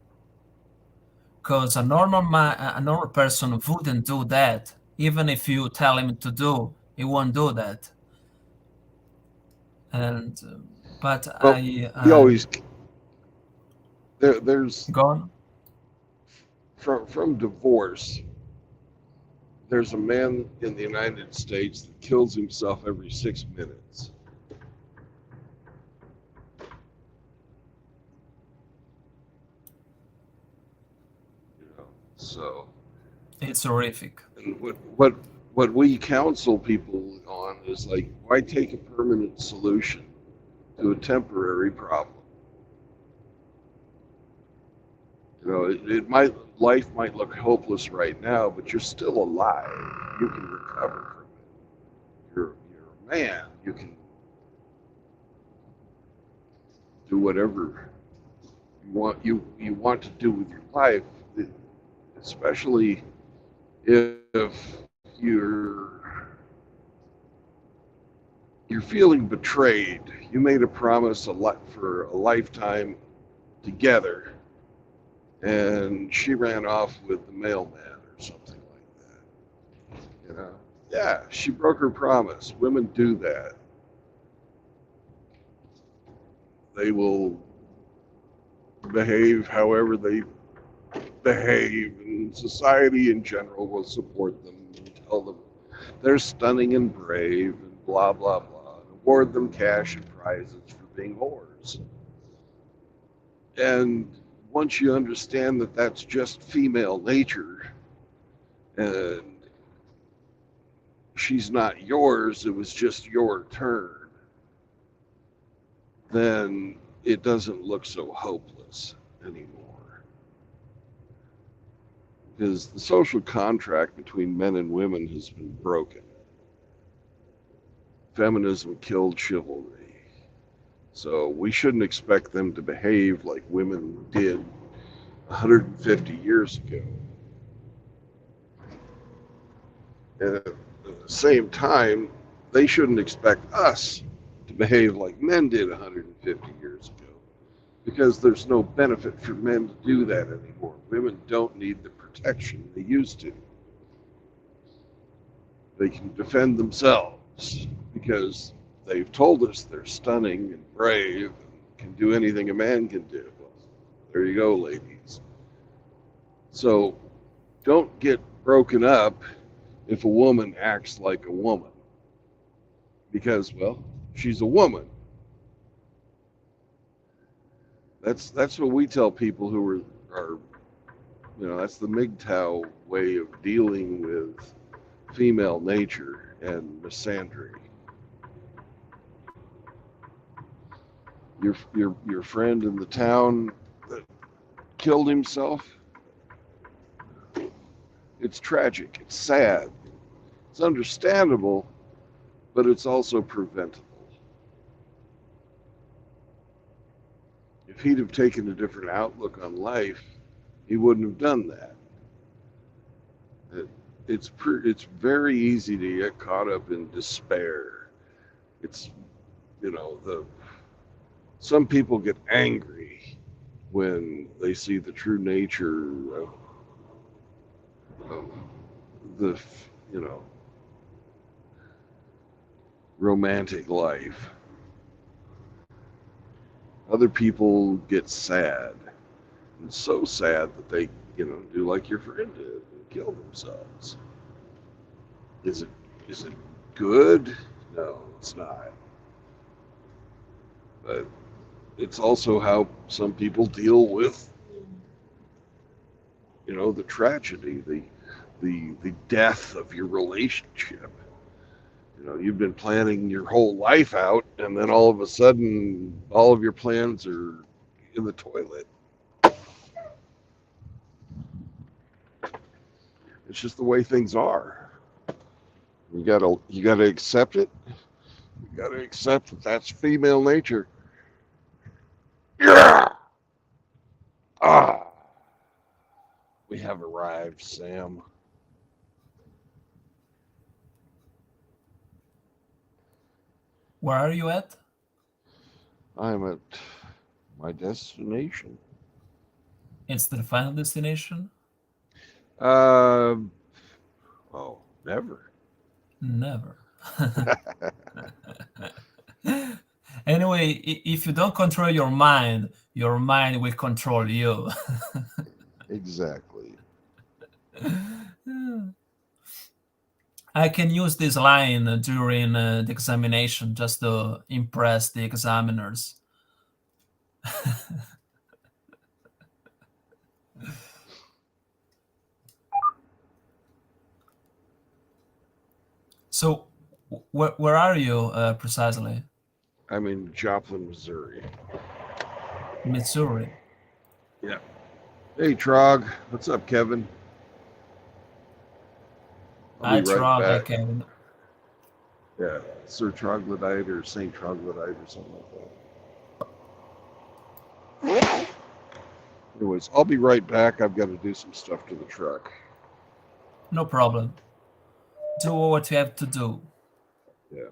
Because a normal person wouldn't do that. Even if you tell him to do, he won't do that. And but Well, I we always there's gone. from divorce. There's a man in the United States that kills himself every 6 minutes. You know, so It's horrific. and what we counsel people on is like, why take a permanent solution to a temporary problem? You know, it might life might look hopeless right now, but you're still alive. You can recover from it. You're a man. You can do whatever you want to do with your life, especially if you're feeling betrayed. You made a promise for a lifetime together, and she ran off with the mailman or something like that. You know, yeah, she broke her promise. Women do that. They will behave however they behave, and society in general will support them and tell them they're stunning and brave and blah blah blah, and award them cash and prizes for being whores. And once you understand that that's just female nature and she's not yours, it was just your turn, then it doesn't look so hopeless anymore. Because the social contract between men and women has been broken. Feminism killed chivalry. So we shouldn't expect them to behave like women did 150 years ago. And at the same time, they shouldn't expect us to behave like men did 150 years ago, because there's no benefit for men to do that anymore. Women don't need the protection they used to. They can defend themselves because they've told us they're stunning and brave and can do anything a man can do. Well, there you go, ladies. So don't get broken up if a woman acts like a woman, because, well, she's a woman. That's what we tell people who are that's the MGTOW way of dealing with female nature and misandry. Your friend in the town that killed himself, it's tragic, it's sad, it's understandable, but it's also preventable. if he'd have taken a different outlook on life, he wouldn't have done that. It, it's very easy to get caught up in despair. It's the some people get angry when they see the true nature of the you know romantic life. Other people get sad, and so sad that they do like your friend did and kill themselves. Is it is it good? No, it's not. But it's also how some people deal with the tragedy, the death of your relationship. You've been planning your whole life out, and then all of a sudden all of your plans are in the toilet. It's just the way things are. You gotta accept it. You gotta accept that that's female nature. Yeah. Ah, we have arrived, Sam. Where are you at? I'm at my destination. It's the final destination? Um, oh, never. Never. Anyway, if you don't control your mind will control you. Exactly. I can use this line during the examination just to impress the examiners. So, where are you precisely? I'm in Joplin, Missouri. Missouri. Yeah. Hey, Trog. What's up, Kevin? I'll I be right Trog, I back. can. Yeah, Sir Troglodyte or Saint Troglodyte or something like that. Anyways, I'll be right back. I've got to do some stuff to the truck. No problem. Do what you have to do. Yeah.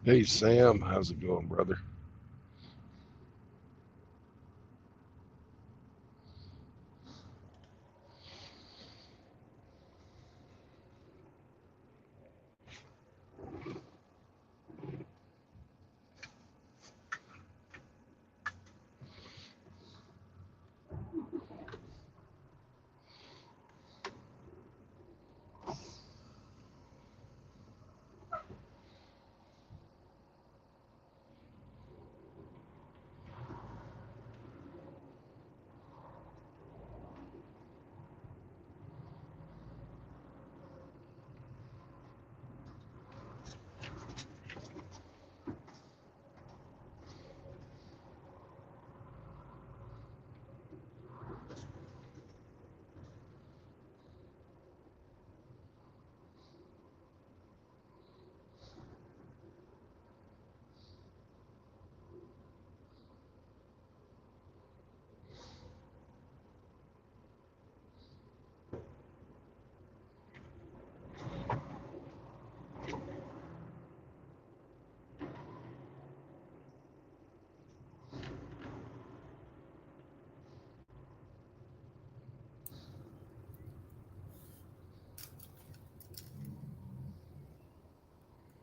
Hey, Sam, how's it going, brother?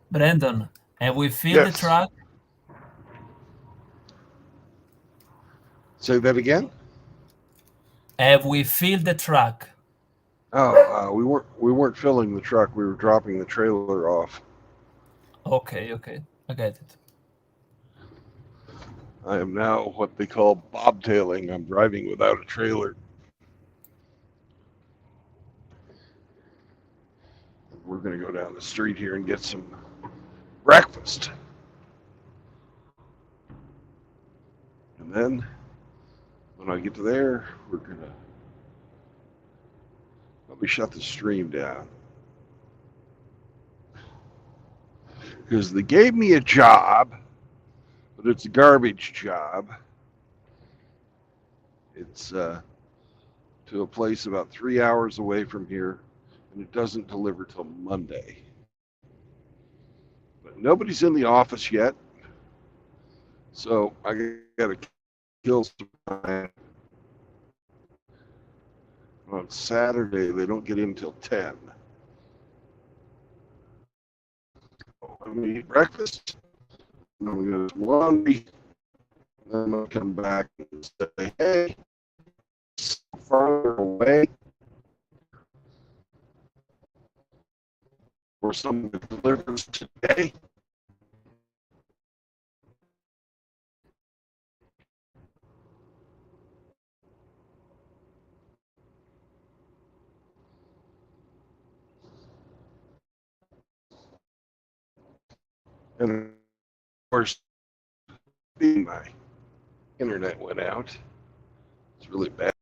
Brandon, have we filled the Yes. truck? Say that again. Have we filled the truck? Oh, we weren't filling the truck. We were dropping the trailer off. Okay, okay, I get it. I am now what they call bobtailing. I'm driving without a trailer. We're going to go down the street here and get some breakfast, and then when I get to there, we're gonna let me shut the stream down because they gave me a job, but it's a garbage job. It's to a place about 3 hours away from here, and it doesn't deliver till Monday. But nobody's in the office yet, so I got to kill some time. On Saturday, they don't get in till 10. I'm going to eat breakfast, and I'm going to do laundry, and then I'm going to come back and say, hey, it's farther away, or someone delivers today. And of course, my internet went out. It's really bad.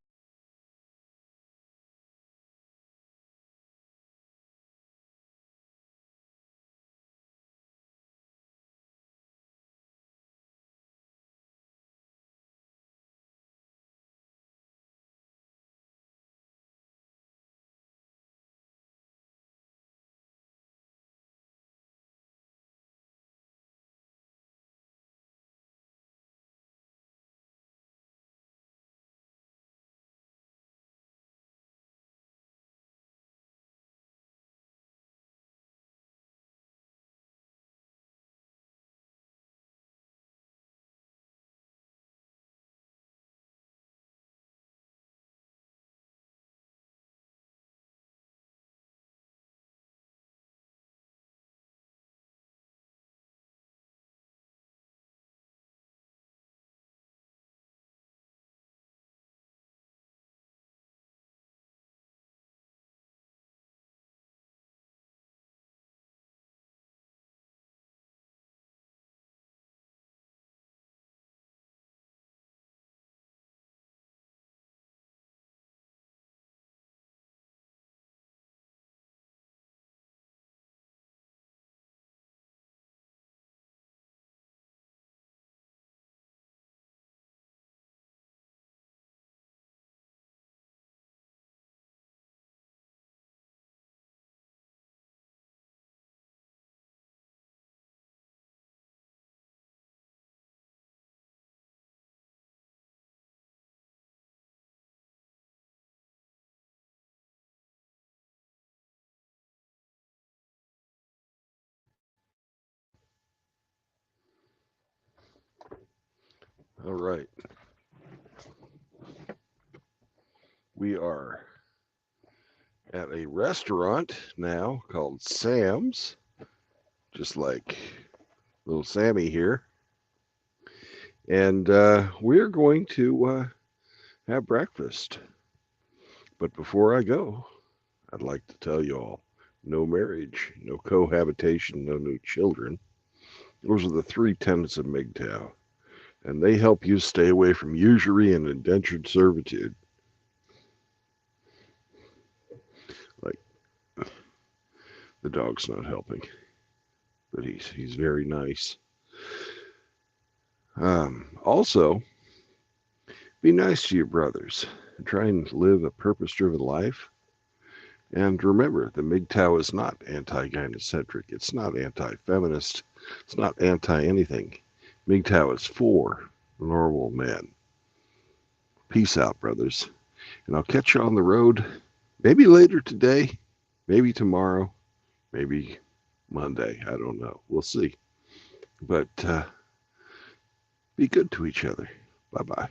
All right. We are at a restaurant now called Sam's, just like little Sammy here. And we're going to have breakfast. But before I go, I'd like to tell you all no marriage, no cohabitation, no new children. Those are the three tenets of MGTOW, and they help you stay away from usury and indentured servitude. Like, the dog's not helping, but he's very nice. Also, be nice to your brothers. Try and live a purpose-driven life. And remember, the MGTOW is not anti-gynocentric. It's not anti-feminist. It's not anti-anything. MGTOW is for normal men. Peace out, brothers. And I'll catch you on the road, maybe later today, maybe tomorrow, maybe Monday. I don't know. We'll see. But be good to each other. Bye-bye.